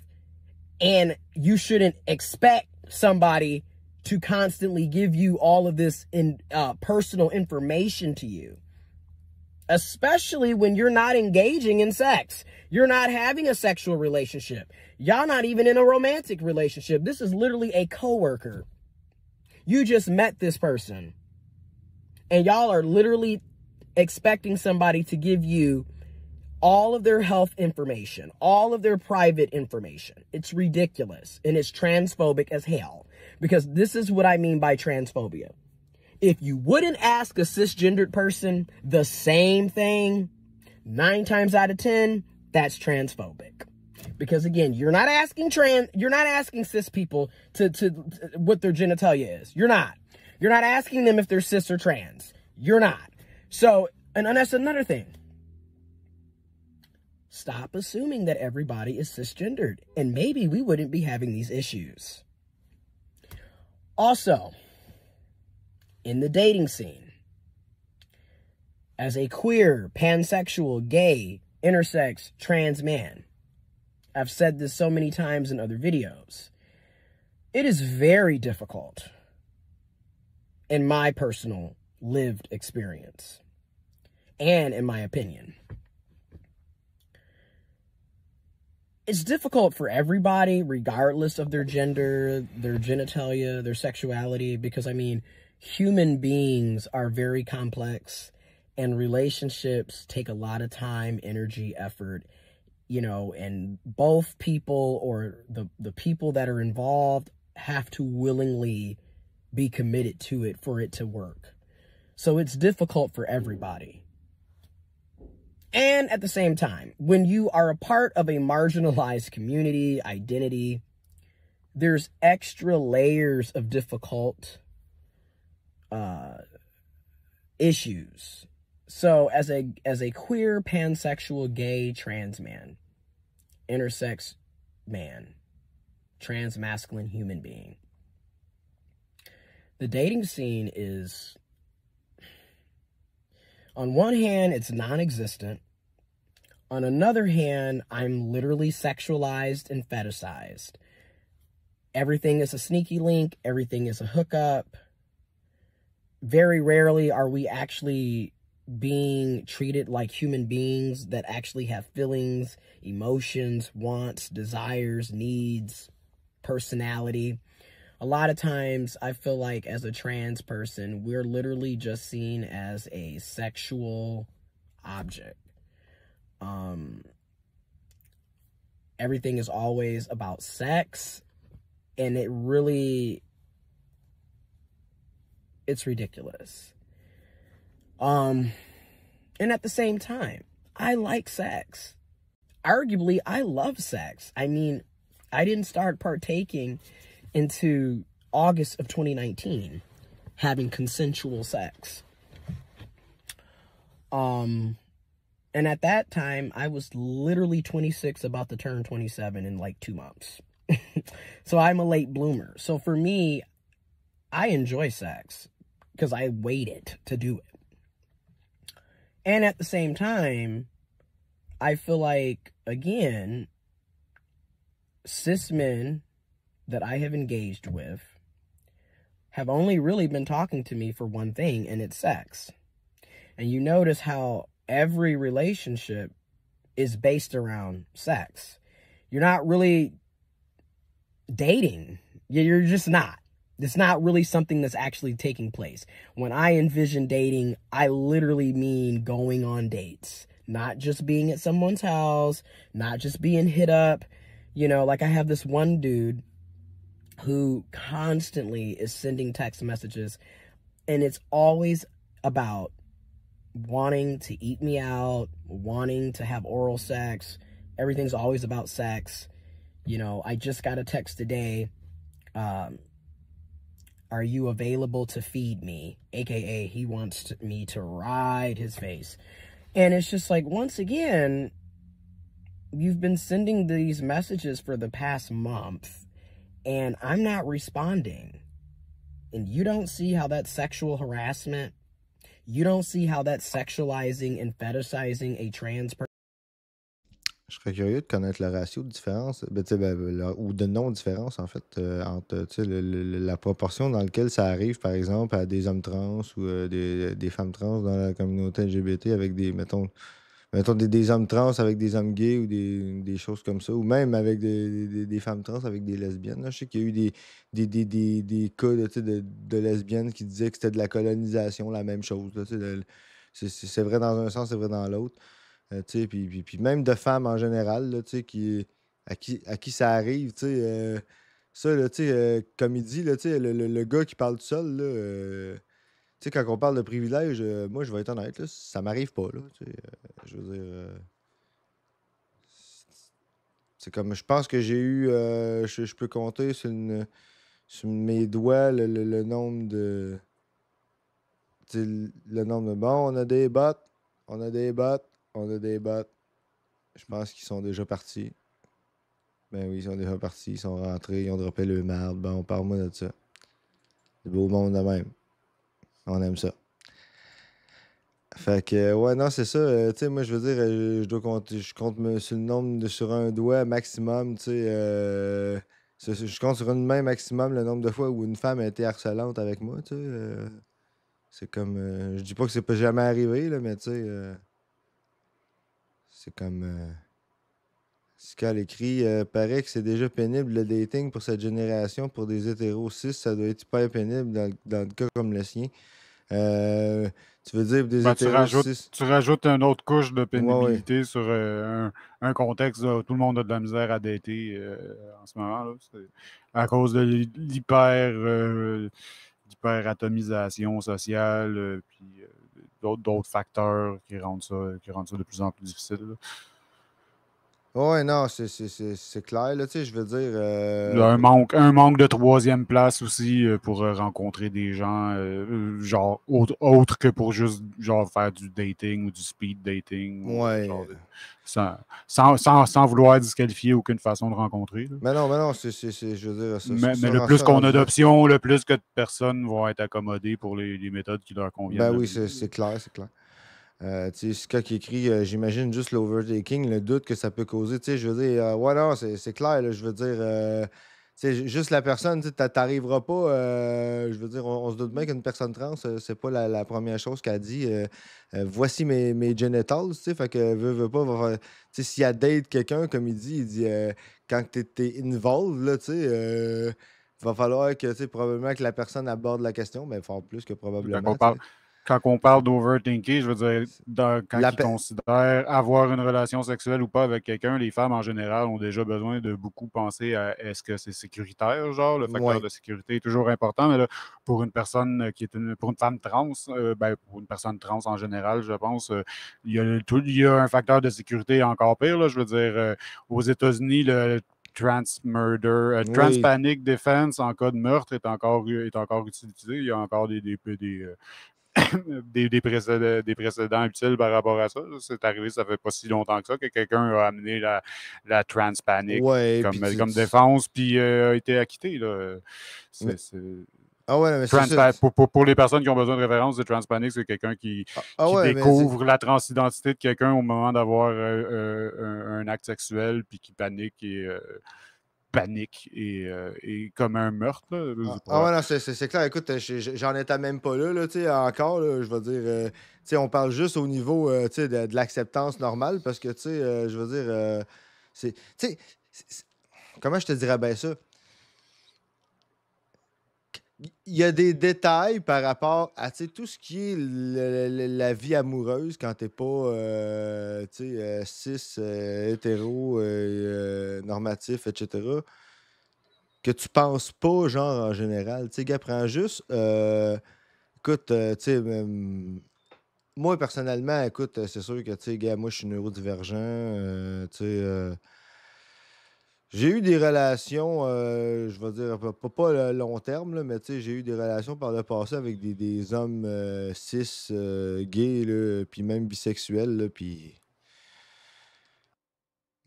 and you shouldn't expect somebody to constantly give you all of this personal information to you, especially when you're not engaging in sex. You're not having a sexual relationship. Y'all not even in a romantic relationship. This is literally a coworker. You just met this person, and y'all are literally expecting somebody to give you all of their health information, all of their private information. It's ridiculous, and it's transphobic as hell, because this is what I mean by transphobia. If you wouldn't ask a cisgendered person the same thing, 9 times out of 10, that's transphobic. Because again, you're not asking cis people to what their genitalia is. You're not asking them if they're cis or trans. You're not. So, and that's another thing. Stop assuming that everybody is cisgendered, and maybe we wouldn't be having these issues. Also, in the dating scene, as a queer, pansexual, gay, intersex, trans man, I've said this so many times in other videos, it is very difficult, in my personal lived experience, and in my opinion. It's difficult for everybody, regardless of their gender, their genitalia, their sexuality, because, human beings are very complex, and relationships take a lot of time, energy, effort, and both people or the people that are involved have to willingly be committed to it for it to work. So it's difficult for everybody. And at the same time, when you are a part of a marginalized community, identity, there's extra layers of difficult issues. So as a queer, pansexual, gay, trans man, intersex man, trans masculine human being, the dating scene is, on one hand, it's non-existent. On another hand, I'm literally sexualized and fetishized. Everything is a sneaky link. Everything is a hookup. Very rarely are we actually being treated like human beings that actually have feelings, emotions, wants, desires, needs, personality. A lot of times I feel like as a trans person, we're literally just seen as a sexual object. Everything is always about sex, and it's ridiculous. And at the same time, I like sex. Arguably, I love sex. I mean, I didn't start partaking into August of 2019, having consensual sex. And at that time, I was literally 26, about to turn 27 in like 2 months. So I'm a late bloomer. So for me, I enjoy sex because I waited to do it. And at the same time, I feel like, again, cis men that I have engaged with have only really been talking to me for one thing, and it's sex. And you notice how every relationship is based around sex. You're not really dating. You're just not. It's not really something that's actually taking place. When I envision dating, I literally mean going on dates. Not just being at someone's house, not just being hit up. Like I have this one dude who constantly is sending text messages, and it's always about wanting to eat me out, wanting to have oral sex. Everything's always about sex. I just got a text today. Are you available to feed me? AKA, he wants me to ride his face. And it's just like, once again, you've been sending these messages for the past month, and I'm not responding. And you don't see how that's sexual harassment. You don't see how that's sexualizing and fetishizing a trans person. Je serais curieux de connaître le ratio de différence, ou de non-différence, en fait, entre la proportion dans laquelle ça arrive, par exemple, à des hommes trans ou des femmes trans dans la communauté LGBT avec mettons des hommes trans avec des hommes gays ou des choses comme ça, ou même avec des femmes trans avec des lesbiennes. Là. Je sais qu'il y a eu des cas de lesbiennes qui disaient que c'était de la colonisation, la même chose. Là, c'est vrai dans un sens, c'est vrai dans l'autre. Puis même de femmes en général, là, à qui ça arrive, ça, là, comme il dit, là, le gars qui parle tout seul, là, quand on parle de privilège, moi, je vais être honnête, là, ça m'arrive pas, là, je veux dire... c'est comme, je pense que j'ai eu, je peux compter sur mes doigts le nombre de... le nombre de... Bon, on a des bots. Je pense qu'ils sont déjà partis. Ben oui, ils sont déjà partis. Ils sont rentrés. Ils ont droppé le marde. Bon, parle-moi de ça. C'est beau monde de même. On aime ça. Fait que, ouais, non, c'est ça. Tu sais, moi, je veux dire, je compte sur le nombre sur un doigt maximum, tu sais. Je compte sur une main maximum le nombre de fois où une femme a été harcelante avec moi, tu sais. C'est comme... je dis pas que c'est pas jamais arrivé, là, mais tu sais... c'est comme... ce qu'elle écrit, paraît que c'est déjà pénible le dating pour cette génération. Pour des hétéros cis, ça doit être hyper pénible dans le cas comme le sien. Tu veux dire des Ben, hétéros tu rajoutes une autre couche de Ouais, ouais. pénibilité sur un contexte où tout le monde a de la misère à dater en ce moment. Là. C'est à cause de l'hyper-atomisation sociale, puis d'autres facteurs qui rendent ça de plus en plus difficile. Là. Ouais, non, c'est clair, là, tu sais, je veux dire... Un manque de troisième place aussi pour rencontrer des gens, genre, autre que pour juste, genre, faire du dating ou du speed dating. Ouais. Ou, genre, sans vouloir disqualifier aucune façon de rencontrer. Là. Mais non, je veux dire... Mais le plus qu'on a d'options, le plus que de personnes vont être accommodées pour les méthodes qui leur conviennent. Ben oui, c'est clair, c'est clair. Tu sais, c'est quand qui écrit, j'imagine juste l'overtaking, le doute que ça peut causer. Tu sais, je veux dire, ouais, non, c'est clair, là, je veux dire, tu sais, juste la personne, tu t'arriveras pas, je veux dire, on se doute bien qu'une personne trans, c'est pas la première chose qu'elle dit. Voici mes genitals, tu sais, fait que veut pas, tu sais, s'il y a date quelqu'un, comme il dit, quand t'es involved, là, tu sais, va falloir que, tu sais, probablement que la personne aborde la question, mais fort plus que probablement. Quand on parle d'overthinking, je veux dire, quand ils considèrent avoir une relation sexuelle ou pas avec quelqu'un, les femmes en général ont déjà besoin de beaucoup penser à est-ce que c'est sécuritaire, genre, le facteur de sécurité est toujours important, mais là, pour une personne pour une femme trans, pour une personne trans en général, je pense, il y a un facteur de sécurité encore pire, là, je veux dire, aux États-Unis, le Trans-Panic Defense en cas de meurtre est encore utilisé. Il y a encore des précédents utiles par rapport à ça. C'est arrivé, ça fait pas si longtemps que ça, que quelqu'un a amené la Trans-Panic comme défense, puis a été acquitté. Là. Ah ouais, mais pour les personnes qui ont besoin de référence, le Trans-Panic, c'est quelqu'un qui découvre la transidentité de quelqu'un au moment d'avoir un acte sexuel, puis qui panique et comme un meurtre. Là, ouais, non, c'est clair. Écoute, j'en étais même pas là, tu sais, encore, là, je veux dire, tu sais, on parle juste au niveau, tu sais, de l'acceptance normale, parce que, tu sais, je veux dire, tu sais, comment je te dirais bien ça? Il y a des détails par rapport à tout ce qui est la vie amoureuse quand t'es pas cis, hétéro, normatif, etc. Que tu penses pas, genre, en général. Tu sais, gars, prends juste... écoute, tu sais, moi, personnellement, écoute, c'est sûr que, tu sais, gars, moi, je suis neurodivergent. Tu sais... j'ai eu des relations, je vais dire, pas le long terme, là, mais j'ai eu des relations par le passé avec des hommes cis, gays, puis même bisexuels. Puis,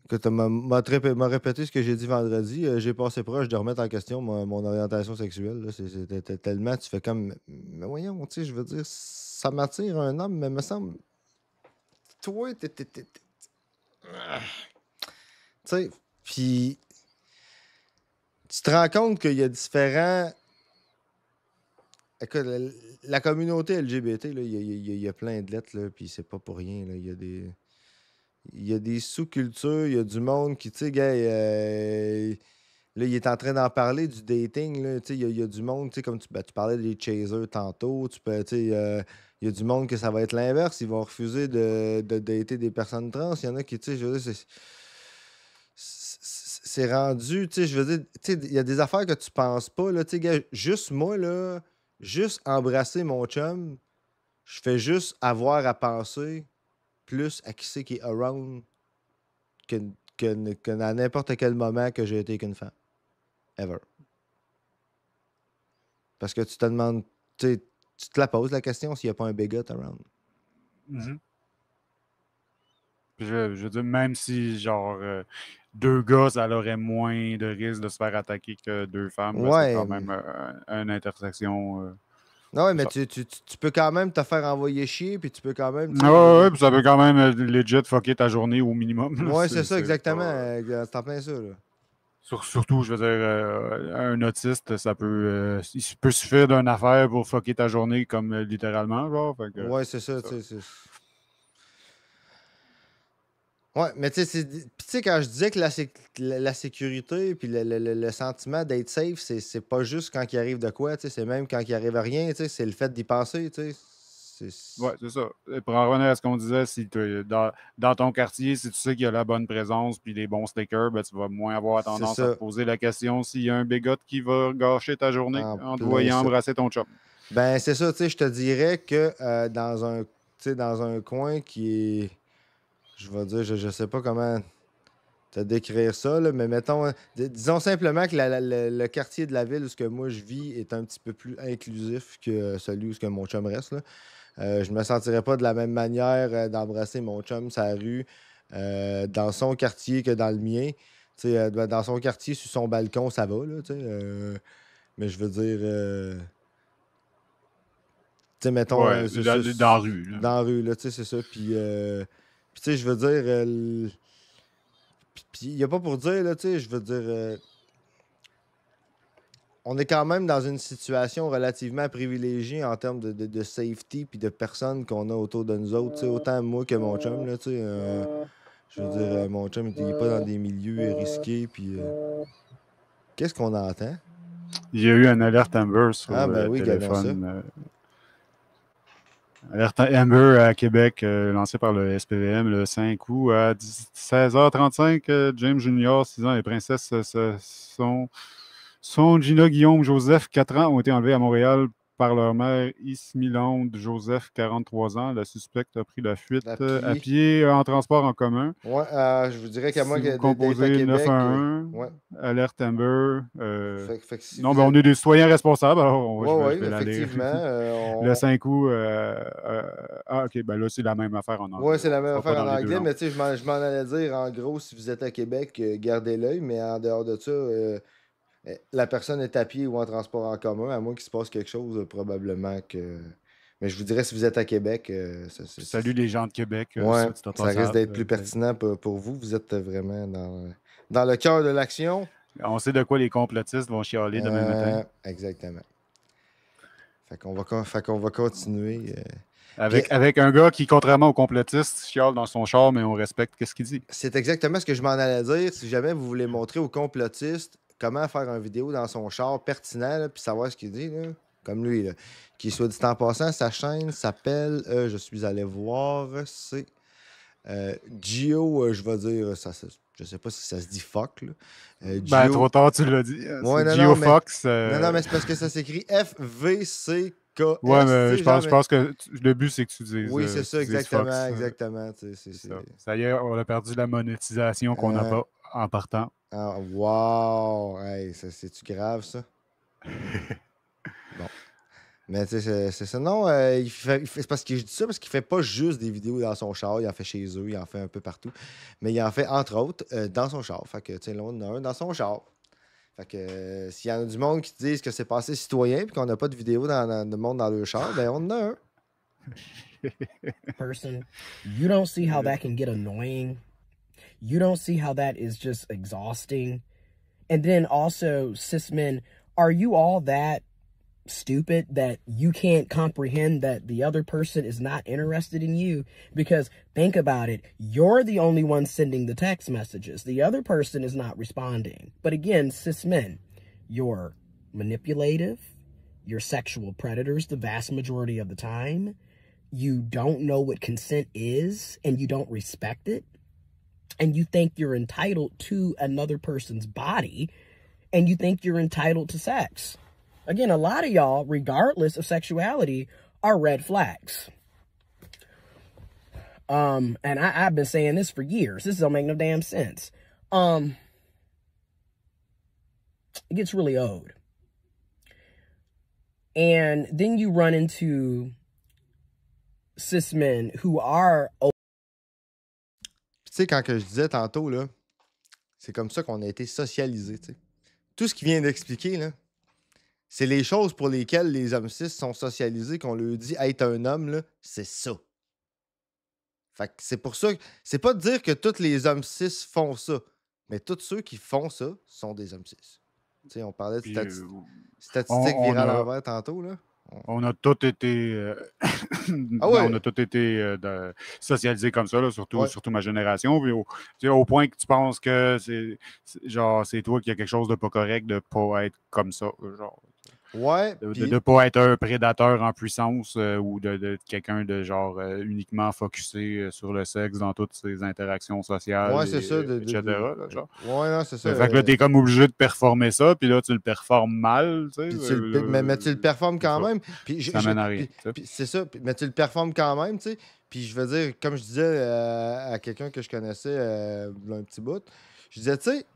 écoute, m'a répété ce que j'ai dit vendredi. J'ai passé proche de remettre en question mon orientation sexuelle. Là. C'était tellement, tu fais comme, mais voyons, je veux dire, ça m'attire un homme, mais me semble, toi, tu sais, puis... Tu te rends compte qu'il y a différents... Écoute, la communauté LGBT, il y a plein de lettres, puis c'est pas pour rien. Là. Il y a des sous-cultures, il y a du monde qui, tu sais, gars, là, il est en train d'en parler du dating. Là, il y a du monde, comme tu parlais des chasers tantôt, il y a du monde que ça va être l'inverse. Ils vont refuser de dater des personnes trans. Il y en a qui, tu sais, je veux dire, c'est rendu, tu sais, je veux dire, tu sais, il y a des affaires que tu penses pas, là, tu sais, gars, juste moi, là, juste embrasser mon chum, je fais juste avoir à penser plus à qui c'est qui est around que à n'importe quel moment que j'ai été avec une femme. Ever. Parce que tu te demandes, tu te la poses la question s'il n'y a pas un bigot around. Mm-hmm. Je veux dire, même si, genre, deux gars, ça aurait moins de risque de se faire attaquer que deux femmes, c'est quand même une intersection. Non, mais tu peux quand même te faire envoyer chier, puis tu peux quand même... ouais, puis ça peut quand même legit fucker ta journée au minimum. Ouais, c'est ça, exactement. C'est en plein ça, là. Surtout, je veux dire, un autiste, ça peut... il peut suffire d'une affaire pour fucker ta journée, comme littéralement, genre. Ouais, c'est ça, tu sais. Ouais, mais tu sais, quand je disais que la sécurité puis le sentiment d'être safe, c'est pas juste quand il arrive de quoi, tu sais, c'est même quand il arrive à rien, tu sais, c'est le fait d'y penser, tu sais. Oui, c'est ça. Pour en revenir à ce qu'on disait, si dans ton quartier, si tu sais qu'il y a la bonne présence puis des bons stickers, ben, tu vas moins avoir tendance à te poser la question s'il y a un bigot qui va gâcher ta journée en te voyant embrasser ton chum. Ben, c'est ça, tu sais, je te dirais que dans un coin qui est, je vais dire, je sais pas comment te décrire ça, là, mais mettons, disons simplement que le quartier de la ville où ce que moi je vis est un petit peu plus inclusif que celui où ce que mon chum reste, là. Je me sentirais pas de la même manière d'embrasser mon chum sur la rue dans son quartier que dans le mien. Tu sais, dans son quartier, sur son balcon, ça va, là, tu sais. Mais je veux dire, tu sais, mettons, Ouais, dans la rue. Là. Dans la rue, là, tu sais, c'est ça. Puis, tu sais, je veux dire, puis il n'y a pas pour dire, là, tu sais, je veux dire, on est quand même dans une situation relativement privilégiée en termes de safety puis de personnes qu'on a autour de nous autres, tu sais, autant moi que mon chum, là, tu sais. Je veux dire, mon chum, il n'est pas dans des milieux risqués, puis... Qu'est-ce qu'on entend? Il y a eu une alerte Amber sur ben oui, téléphone. Alerte Amber à Québec, lancée par le SPVM le 5 août à 16h35. James Junior, 6 ans, et Princesse son Gina Guillaume Joseph, 4 ans, ont été enlevés à Montréal par leur mère Ismilande Joseph, 43 ans. La suspecte a pris la fuite à pied en transport en commun. Ouais, je vous dirais qu'à moi que composé 911, ouais. alerte Amber. Si non, ben on est des citoyens responsables, alors je vais la lire. Effectivement. Le 5 août. OK, ben là, c'est la même affaire en anglais. Oui, c'est la même affaire en anglais, mais tu sais, je m'en allais dire, en gros, si vous êtes à Québec, gardez l'œil, mais en dehors de ça, la personne est à pied ou en transport en commun, à moins qu'il se passe quelque chose, probablement que... Mais je vous dirais, si vous êtes à Québec... Salut les gens de Québec. Ouais, ça risque d'être plus pertinent pour vous. Vous êtes vraiment dans le cœur de l'action. On sait de quoi les complotistes vont chialer demain matin. Exactement. Fait qu'on va continuer. Avec un gars qui, contrairement aux complotistes, chiale dans son char, mais on respecte ce qu'il dit. C'est exactement ce que je m'en allais dire. Si jamais vous voulez montrer aux complotistes comment faire une vidéo dans son char pertinent, puis savoir ce qu'il dit, là, comme lui, là, qui, soit dit en passant, sa chaîne s'appelle, je suis allé voir, c'est Gio, je vais dire, je sais pas si ça se dit fuck, là. Ben, trop tard, tu l'as dit. Ouais, Gio Fox. Non, mais c'est parce que ça s'écrit FVCK. Ouais, mais je pense que le but, c'est que tu dises. Oui, c'est ça, exactement. Ça y est, on a perdu la monétisation qu'on n'a pas en partant. Wow! Hey, c'est-tu grave, ça? Bon. Mais tu sais, c'est ça. Non, c'est parce que je dis ça parce qu'il fait pas juste des vidéos dans son char. Il en fait chez eux, il en fait un peu partout. Mais il en fait, entre autres, dans son char. Fait que, tu sais, là, on en a un dans son char. Fait que s'il y en a du monde qui te disent que c'est passé citoyen et qu'on n'a pas de vidéo de monde dans le char, ben on en a un. Person, you don't see how that can get annoying. You don't see how that is just exhausting. And then also, cis men, are you all that stupid that you can't comprehend that the other person is not interested in you? Because think about it, you're the only one sending the text messages. The other person is not responding. But again, cis men, you're manipulative, you're sexual predators the vast majority of the time. You don't know what consent is and you don't respect it. And you think you're entitled to another person's body, and you think you're entitled to sex. Again, a lot of y'all, regardless of sexuality, are red flags. And I've been saying this for years. This don't make no damn sense. It gets really old. And then you run into cis men who are... Tu sais, quand que je disais tantôt, là, c'est comme ça qu'on a été socialisés, tu sais. Tout ce qu'il vient d'expliquer, là, c'est les choses pour lesquelles les hommes cis sont socialisés, qu'on leur dit être un homme, là, c'est ça. Fait que c'est pour ça que... C'est pas de dire que tous les hommes cis font ça, mais tous ceux qui font ça sont des hommes cis. Tu sais, on parlait de statistiques virales à l'envers tantôt, là. On a tous été, on a tous été socialisés comme ça, là, surtout ma génération. Puis au point que tu penses que c'est toi qui as quelque chose de pas correct de ne pas être comme ça. Genre. De ne pas être un prédateur en puissance ou de quelqu'un de genre uniquement focusé sur le sexe dans toutes ses interactions sociales, c'est ça, etc. Là, genre. Non, c'est ça. Fait que là, t'es comme obligé de performer ça, puis là, tu le performes mal. Tu sais, mais tu le performes quand même. Ça mène à rien. C'est ça, mais tu le performes quand même, tu sais. Puis je veux dire, comme je disais à quelqu'un que je connaissais un petit bout, je disais, tu sais,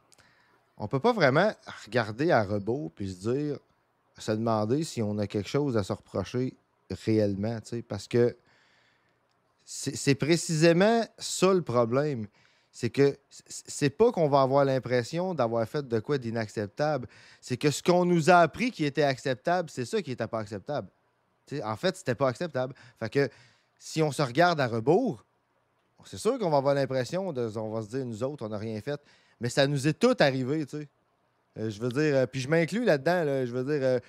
on peut pas vraiment regarder à rebours puis se dire, se demander si on a quelque chose à se reprocher réellement, tu sais, parce que c'est précisément ça le problème. C'est que c'est pas qu'on va avoir l'impression d'avoir fait de quoi d'inacceptable. C'est que ce qu'on nous a appris qui était acceptable, c'est ça qui n'était pas acceptable. T'sais, en fait, c'était pas acceptable. Fait que si on se regarde à rebours, c'est sûr qu'on va avoir l'impression, on va se dire, nous autres, on n'a rien fait. Mais ça nous est tout arrivé, tu sais. Je veux dire, puis je m'inclus là-dedans, là, je veux dire,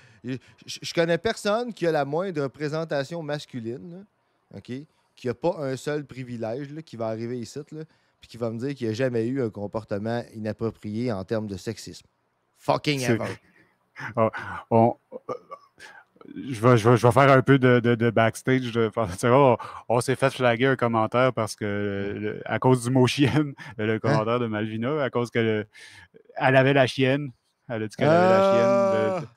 je connais personne qui a la moindre représentation masculine, là, OK? Qui n'a pas un seul privilège, là, qui va arriver ici, là, puis qui va me dire qu'il n'a jamais eu un comportement inapproprié en termes de sexisme. Fucking ever. Je vais faire un peu de backstage. On s'est fait flaguer un commentaire parce que, à cause du mot chienne, le commentaire de Malvina, à cause qu'elle avait la chienne. Elle a dit qu'elle avait la chienne.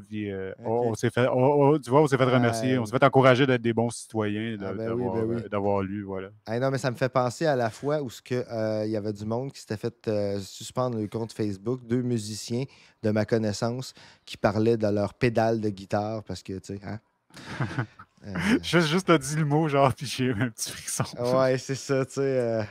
Puis, on s'est fait, tu vois, on s'est fait remercier, on s'est fait encourager d'être des bons citoyens, d'avoir lu, voilà. Non, mais ça me fait penser à la fois où il y avait du monde qui s'était fait suspendre le compte Facebook, 2 musiciens de ma connaissance qui parlaient de leur pédale de guitare parce que, tu sais, hein? Juste dit le mot, genre, puis j'ai eu un petit frisson. Ouais, c'est ça, tu sais.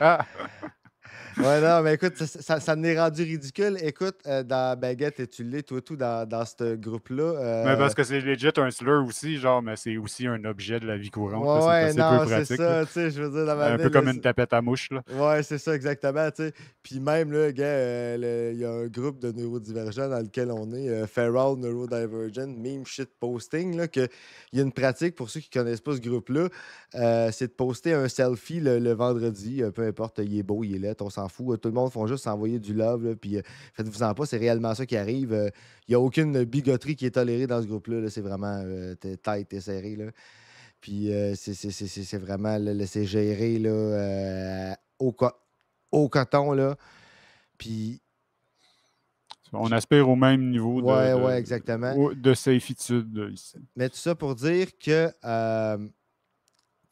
Ouais, non, mais écoute, ça m'est rendu ridicule. Écoute, dans Baguette et tu l'es, toi, tout dans ce groupe-là. Mais parce que c'est legit un slur aussi, genre, mais c'est aussi un objet de la vie courante. Ouais, c'est assez peu pratique. C'est ça, tu sais, je veux dire, dans ma un peu comme une tapette à mouche, là. Ouais, c'est ça, exactement, tu sais. Puis même, là, gars, il y a un groupe de neurodivergents dans lequel on est, Feral Neurodivergent, Meme Shit Posting, là, qu'il y a une pratique, pour ceux qui connaissent pas ce groupe-là, c'est de poster un selfie le vendredi, peu importe, il est beau, il est laid, on s'en fout. Tout le monde font juste s'envoyer du love, là, puis faites-vous-en pas, c'est réellement ça qui arrive. Il n'y a aucune bigoterie qui est tolérée dans ce groupe-là, là, c'est vraiment tight et serré, là. Puis c'est vraiment laisser gérer là, au coton, là. Puis... On aspire au même niveau exactement. de safitude ici. Mais tout ça pour dire que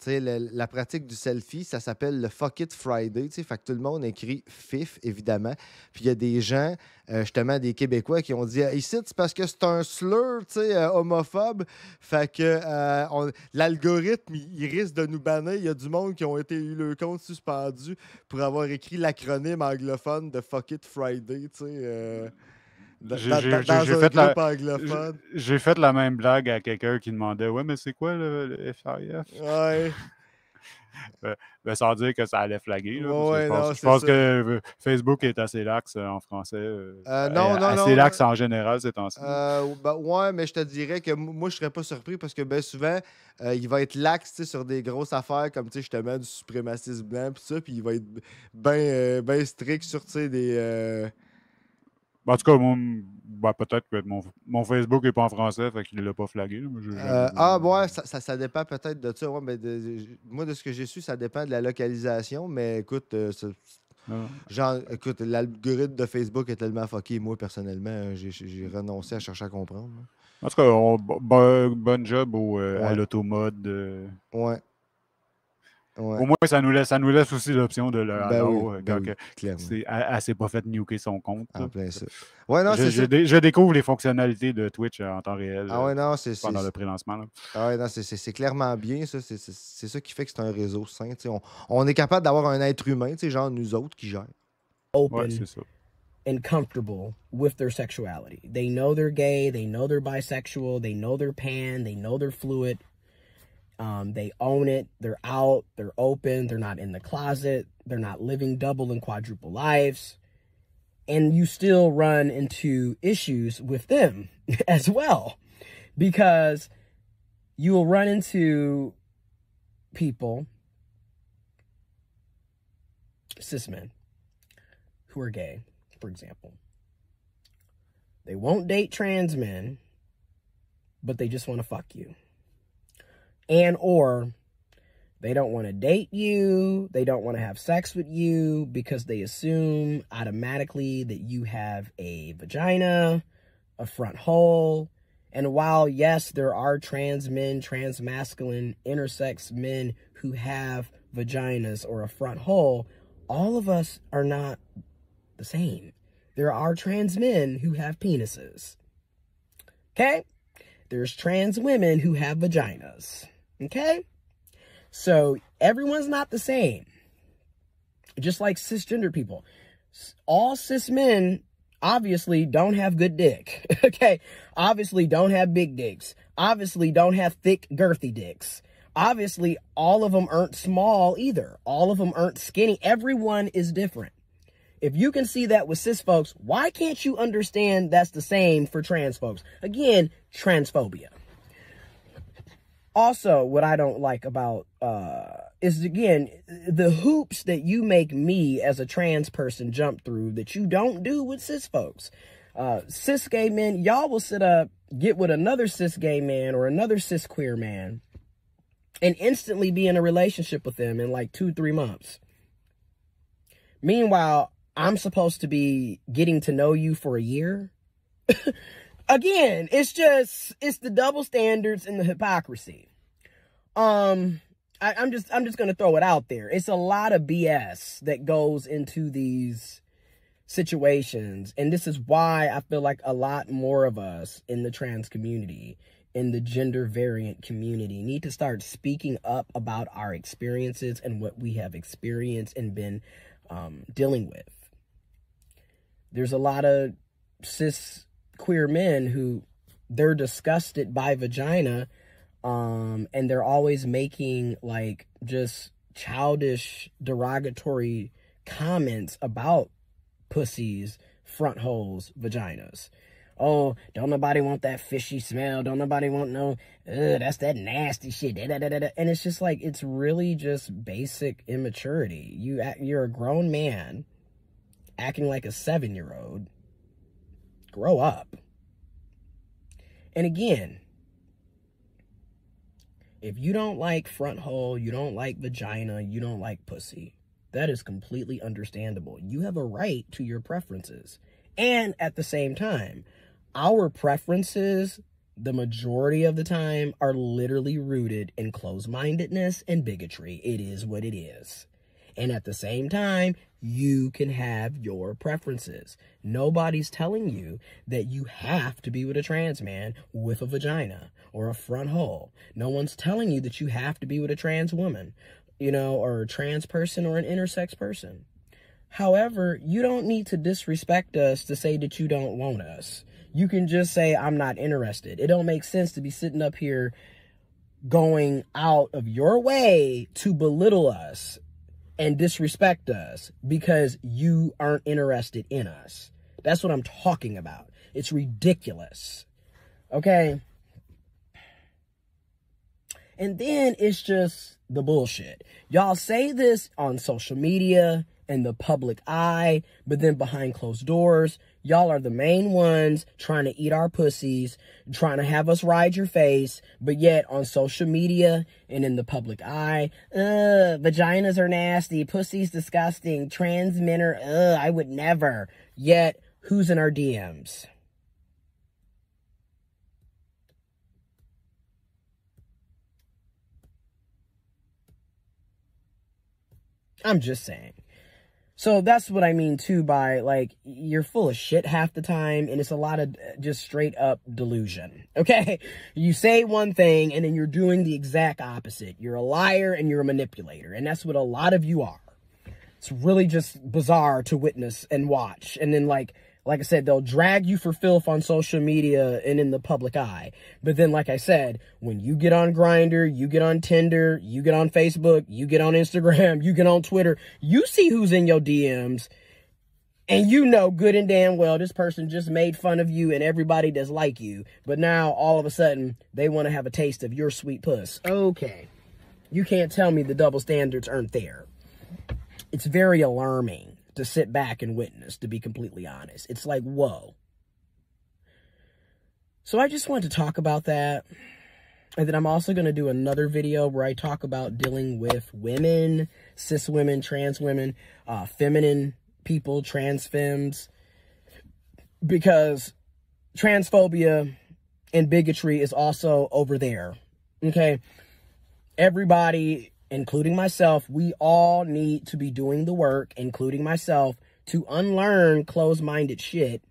la pratique du selfie, ça s'appelle le Fuck It Friday. Fait que tout le monde écrit FIF, évidemment. Puis il y a des gens, justement des Québécois, qui ont dit ici, c'est parce que c'est un slur homophobe. Fait que l'algorithme, il risque de nous bannir. Il y a du monde qui ont eu le compte suspendu pour avoir écrit l'acronyme anglophone de Fuck It Friday. J'ai fait la même blague à quelqu'un qui demandait ouais, mais c'est quoi le FIF? Ouais. Sans dire que ça allait flaguer. Là, ouais, je pense que Facebook est assez lax en français. Assez lax en général ces temps-ci. Ouais, mais je te dirais que moi, je serais pas surpris parce que bien souvent, il va être lax sur des grosses affaires comme justement du suprémacisme blanc puis ça, puis il va être bien strict sur des. En tout cas, peut-être que mon Facebook n'est pas en français, fait qu'il ne l'a pas flagué. Ouais, ça dépend peut-être de ça. Ouais, mais moi, de ce que j'ai su, ça dépend de la localisation. Mais écoute, écoute, l'algorithme de Facebook est tellement fucké. Moi, personnellement, j'ai renoncé à chercher à comprendre. En tout cas, bon job à l'automode. Ouais. Au moins, ça nous laisse aussi l'option de le elle s'est pas fait nuker son compte. En plein ça. Ouais, non, je découvre les fonctionnalités de Twitch en temps réel pendant le pré-lancement. Là. Ouais, non, c'est clairement bien. Ça. C'est ça qui fait que c'est un réseau sain. On est capable d'avoir un être humain, genre nous autres, qui gère. Open c'est ça. and comfortable with their sexuality. They know they're gay, they know they're bisexual, they know they're pan, they know they're fluid. They own it. They're out. They're open. They're not in the closet. They're not living double and quadruple lives. And you still run into issues with them as well. because you will run into people, cis men, who are gay, for example. They won't date trans men, but they just want to fuck you. And or they don't want to date you, they don't want to have sex with you because they assume automatically that you have a vagina, a front hole. And while, yes, there are trans men, trans masculine, intersex men who have vaginas or a front hole, all of us are not the same. There are trans men who have penises. Okay? There's trans women who have vaginas. Okay? So everyone's not the same. Just like cisgender people. All cis men obviously don't have good dick. Okay? Obviously don't have big dicks. Obviously don't have thick, girthy dicks. Obviously all of them aren't small either. All of them aren't skinny. Everyone is different. If you can see that with cis folks, why can't you understand that's the same for trans folks? Again, transphobia. Also, what I don't like about is, again, the hoops that you make me as a trans person jump through that you don't do with cis folks. Cis gay men, y'all will sit up, get with another cis gay man or another cis queer man and instantly be in a relationship with them in like 2-3 months. Meanwhile, I'm supposed to be getting to know you for a year. Again, it's the double standards and the hypocrisy. I'm just going to throw it out there. It's a lot of BS that goes into these situations. And this is why I feel like a lot more of us in the trans community, in the gender variant community, need to start speaking up about our experiences and what we have experienced and been dealing with. There's a lot of cis queer men who they're disgusted by vagina, and they're always making like just childish, derogatory comments about pussies, front holes, vaginas. Oh, don't nobody want that fishy smell. Don't nobody want no, that's that nasty shit. And it's just like, it's really just basic immaturity. You're a grown man acting like a 7-year-old. Grow up. And again, if you don't like front hole, you don't like vagina, you don't like pussy, that is completely understandable. You have a right to your preferences. And at the same time, our preferences, the majority of the time, are literally rooted in closed-mindedness and bigotry. It is what it is. And at the same time, you can have your preferences. Nobody's telling you that you have to be with a trans man with a vagina or a front hole. No one's telling you that you have to be with a trans woman, or a trans person or an intersex person. However, you don't need to disrespect us to say that you don't want us. You can just say, I'm not interested. It don't make sense to be sitting up here going out of your way to belittle us and disrespect us because you aren't interested in us. That's what I'm talking about. It's ridiculous. Okay? And then it's just the bullshit. Y'all say this on social media, in the public eye, but then behind closed doors, y'all are the main ones trying to eat our pussies, trying to have us ride your face, but yet on social media and in the public eye, vaginas are nasty, pussy's disgusting, trans men are, I would never. Yet, who's in our DMs? I'm just saying. So that's what I mean, too, by, like, you're full of shit half the time, and it's a lot of just straight-up delusion, okay? You say one thing, and then you're doing the exact opposite. You're a liar, and you're a manipulator, and that's what a lot of you are. It's really just bizarre to witness and watch, and then, like I said, they'll drag you for filth on social media and in the public eye. But then, like I said, when you get on Grindr, you get on Tinder, you get on Facebook, you get on Instagram, you get on Twitter, you see who's in your DMs, And you know good and damn well this person just made fun of you and everybody that's like you. But now, all of a sudden, they want to have a taste of your sweet puss. Okay. You can't tell me the double standards aren't there. It's very alarming to sit back and witness, to be completely honest. It's like, whoa. So I just wanted to talk about that. And then I'm also going to do another video where I talk about dealing with women, cis women, trans women, feminine people, trans femmes. Because transphobia and bigotry is also over there. Okay? Everybody, including myself, we all need to be doing the work, including myself, to unlearn closed-minded shit,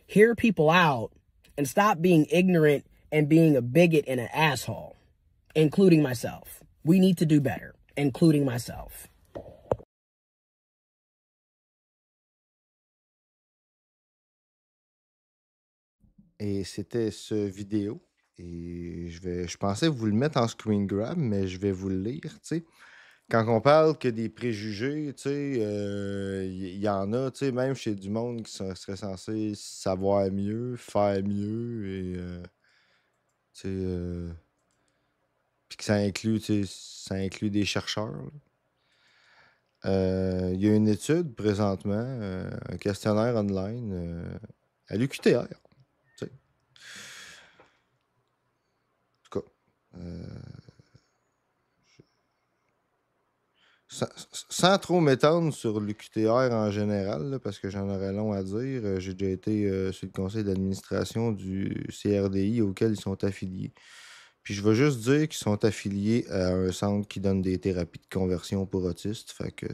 hear people out, and stop being ignorant and being a bigot and an asshole, including myself. We need to do better, including myself. Et c'était ce vidéo. Et je pensais vous le mettre en screen grab, mais je vais vous le lire, tu sais. Quand on parle que des préjugés, tu sais, y en a, tu sais, même chez du monde qui serait censé savoir mieux, faire mieux, et, tu sais, puis que ça inclut, tu sais, ça inclut des chercheurs. Il y a une étude présentement, un questionnaire online à l'UQTR. Sans trop m'étendre sur l'UQTR en général, là, parce que j'en aurais long à dire, j'ai déjà été sur le conseil d'administration du CRDI auquel ils sont affiliés. Puis je vais juste dire qu'ils sont affiliés à un centre qui donne des thérapies de conversion pour autistes. Fait que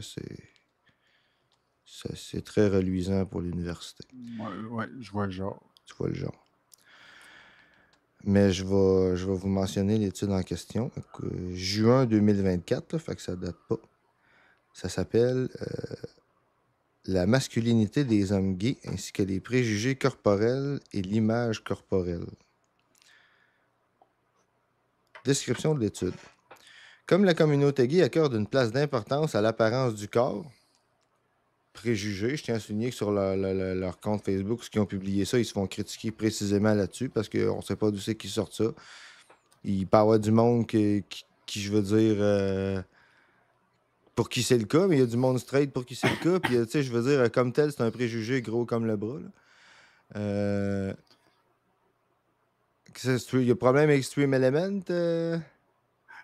c'est très reluisant pour l'université. Ouais, je vois le genre. Tu vois le genre. Mais je vais vous mentionner l'étude en question. Juin 2024, là, fait que ça date pas. Ça s'appelle La masculinité des hommes gays ainsi que les préjugés corporels et l'image corporelle. Description de l'étude. Comme la communauté gay accorde une place d'importance à l'apparence du corps, préjugés, je tiens à souligner que sur leur compte Facebook, ceux qui ont publié ça, ils se font critiquer précisément là-dessus parce qu'on ne sait pas d'où c'est qu'ils sortent ça. Il peut y avoir du monde qui je veux dire... pour qui c'est le cas, mais il y a du monde straight pour qui c'est le cas. Puis, tu sais, je veux dire, comme tel, c'est un préjugé gros comme le bras. Il y a problème avec Stream Element?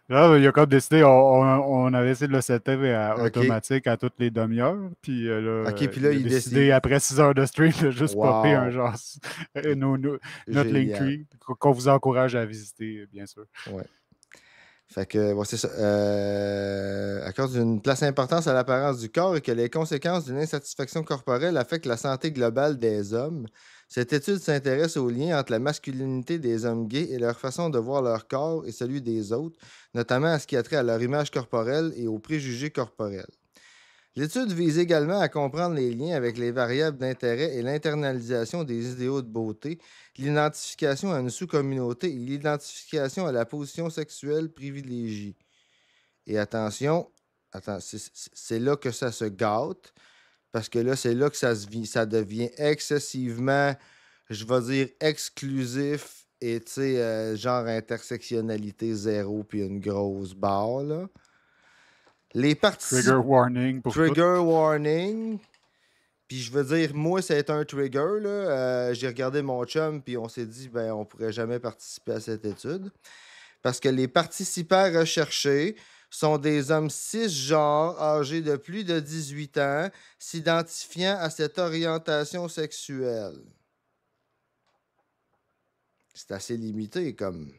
Là, il a comme décidé, on avait essayé de le setter automatique à toutes les demi-heures. Puis là, puis là, il a décidé, après 6 heures de stream, de juste popper un genre notre Linktree qu'on vous encourage à visiter, bien sûr. Ouais. Fait que, c'est ça. Accorde une place importance à l'apparence du corps et que les conséquences d'une insatisfaction corporelle affectent la santé globale des hommes. Cette étude s'intéresse au lien entre la masculinité des hommes gays et leur façon de voir leur corps et celui des autres, notamment à ce qui a trait à leur image corporelle et aux préjugés corporels. L'étude vise également à comprendre les liens avec les variables d'intérêt et l'internalisation des idéaux de beauté, l'identification à une sous-communauté et l'identification à la position sexuelle privilégiée. Et attention, c'est là que ça se gâte, parce que là, c'est là que ça devient excessivement, je vais dire, exclusif et, tu sais, genre intersectionnalité zéro puis une grosse barre, là. Les Trigger warning pour Trigger warning. Puis je veux dire, moi, c'est un trigger, là. J'ai regardé mon chum, puis on s'est dit, ben, on pourrait jamais participer à cette étude. Parce que les participants recherchés sont des hommes cisgenres âgés de plus de 18 ans, s'identifiant à cette orientation sexuelle. C'est assez limité, comme...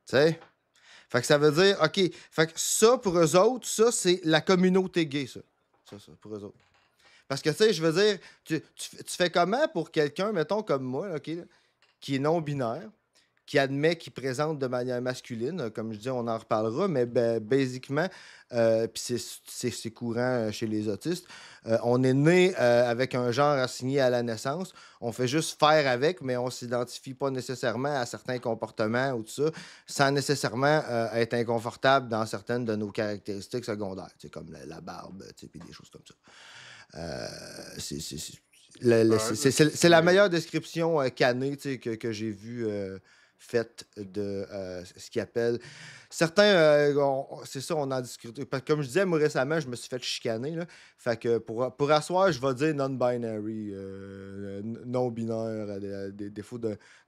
Tu sais? Fait que ça veut dire, OK, fait que ça, pour eux autres, ça, c'est la communauté gay, ça. Ça, pour eux autres. Parce que, tu sais, je veux dire, tu fais comment pour quelqu'un, mettons, comme moi, OK, là, qui est non-binaire, qui admet qu'il présente de manière masculine. Comme je dis, on en reparlera, mais basiquement, puis c'est courant chez les autistes, on est né avec un genre assigné à la naissance. On fait juste faire avec, mais on ne s'identifie pas nécessairement à certains comportements ou tout ça, sans nécessairement être inconfortable dans certaines de nos caractéristiques secondaires, comme la barbe, puis des choses comme ça. C'est la meilleure description cannée que j'ai vue faite de ce qu'ils appellent. Certains, c'est ça, on en discute. Comme je disais, moi récemment, je me suis fait chicaner. Là. Fait que pour asseoir, je vais dire non-binary, non-binaire, à défaut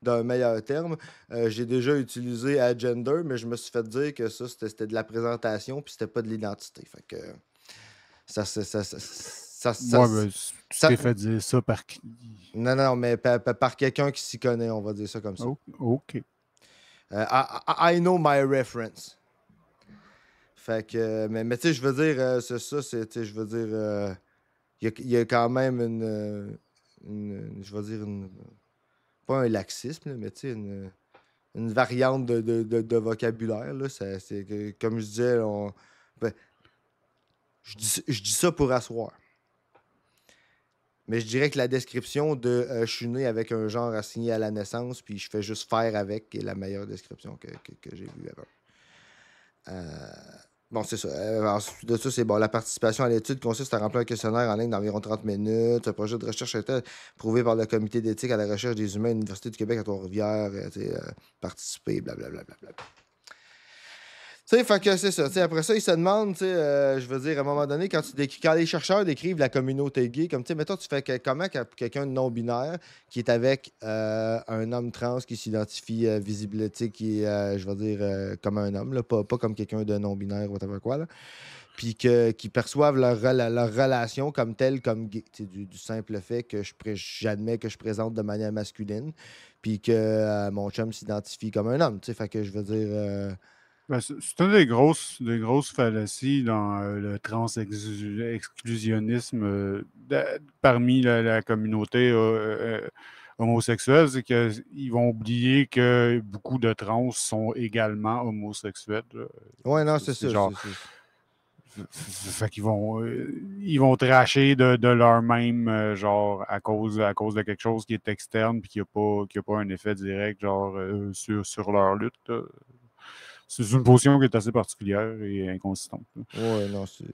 d'un meilleur terme. J'ai déjà utilisé agender, mais je me suis fait dire que ça, c'était de la présentation, puis c'était pas de l'identité. Fait que tu t'es fait dire ça par qui? Non, mais par quelqu'un qui s'y connaît, on va dire ça comme ça. OK. I know my reference. Fait que, mais tu sais, je veux dire, c'est ça, je veux dire, il y a quand même je veux dire, pas un laxisme, mais tu sais, une variante de vocabulaire, là. Comme je disais, je dis ça pour asseoir. Mais je dirais que la description de je suis né avec un genre assigné à la naissance, puis je fais juste faire avec, est la meilleure description que j'ai vue avant. Bon, c'est ça. Ensuite de ça, c'est bon. La participation à l'étude consiste à remplir un questionnaire en ligne d'environ 30 minutes. Un projet de recherche a été approuvé par le comité d'éthique à la recherche des humains à l'Université du Québec à Trois-Rivières. Participer, blablabla. Tu sais, fait que c'est ça. T'sais, après ça, ils se demandent, je veux dire, à un moment donné, quand les chercheurs décrivent la communauté gay, comme, tu sais, mettons, tu fais comment quelqu'un de non-binaire qui est avec un homme trans qui s'identifie visible, qui est, je veux dire, comme un homme, là, pas comme quelqu'un de non-binaire, whatever quoi, là, puis qui perçoivent leur relation comme telle, comme gay, du simple fait que j'admets que je présente de manière masculine, puis que mon chum s'identifie comme un homme, tu sais, fait que je veux dire... c'est une des grosses fallacies dans le trans-exclusionnisme parmi la communauté homosexuelle, c'est qu'ils vont oublier que beaucoup de trans sont également homosexuels. Oui, non, c'est ça. Genre, fait qu'ils ils vont tracher de leur-même, genre, à cause de quelque chose qui est externe et qui n'a pas un effet direct, genre, sur leur lutte. Là. C'est une position qui est assez particulière et inconsistante. Oui, non, c'est...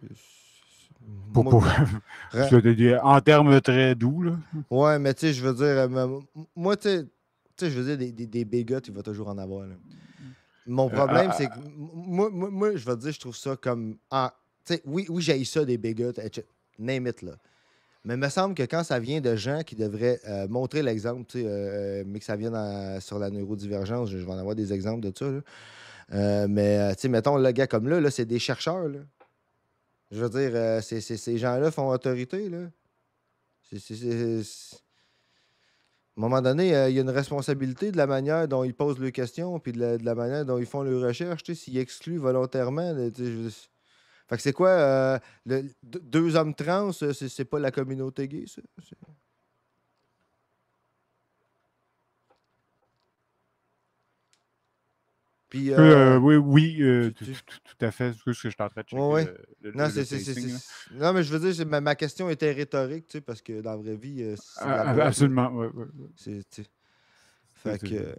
En termes très doux, là. Ouais, mais tu sais, je veux dire, moi, tu sais, je veux dire, des bigots, il va toujours en avoir. Là. Mon problème, c'est que moi, je vais te dire, je trouve ça comme... tu sais, oui, j'ai ça, des bigots, name it, là. Mais il me semble que quand ça vient de gens qui devraient montrer l'exemple, tu sais, mais que ça vienne sur la neurodivergence, je vais en avoir des exemples de ça, là. Mais, tu sais, mettons, le gars comme là, c'est des chercheurs, là. Je veux dire, ces gens-là font autorité, là. À un moment donné, il y a une responsabilité de la manière dont ils posent leurs questions puis de la manière dont ils font leurs recherches. S'ils excluent volontairement, fait que c'est quoi, deux hommes trans, c'est pas la communauté gay, ça? Puis, oui, tout à fait. C'est ce que je suis en train de checker. Ouais. Non, non, mais je veux dire, ma question était rhétorique, tu sais, parce que dans la vraie vie, c'est de la boîte, absolument, oui. Fait que...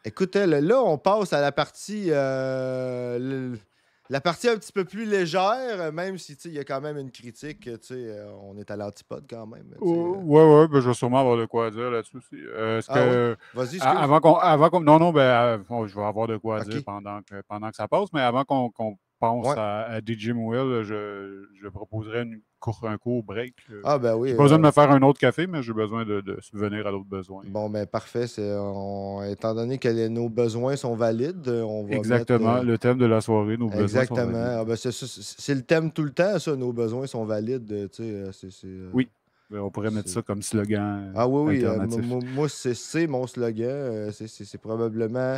Écoute, là, on passe à la partie... la partie un petit peu plus légère, même si, il y a quand même une critique, tu sais, on est à l'antipode quand même. Oui, ben, je vais sûrement avoir de quoi dire là-dessus aussi. Vas-y, avant qu'on... Non, je vais avoir de quoi dire pendant que ça passe, mais avant qu'on pense à DJ Moel, je proposerais un court break. Ben oui. J'ai pas besoin de me faire un autre café, mais j'ai besoin de subvenir à d'autres besoins. Bon, ben parfait. Étant donné que nos besoins sont valides, on va Exactement. Le thème de la soirée, nos besoins sont valides. Exactement. C'est le thème tout le temps, ça. Nos besoins sont valides. Oui. On pourrait mettre ça comme slogan. Oui. Moi, c'est mon slogan. C'est probablement...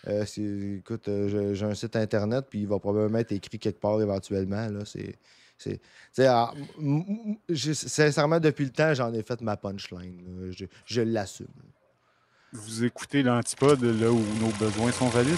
écoute, j'ai un site internet, puis il va probablement être écrit quelque part éventuellement. Là, sincèrement, depuis le temps, j'en ai fait ma punchline. Je l'assume. Vous écoutez l'Antipode là où nos besoins sont valides.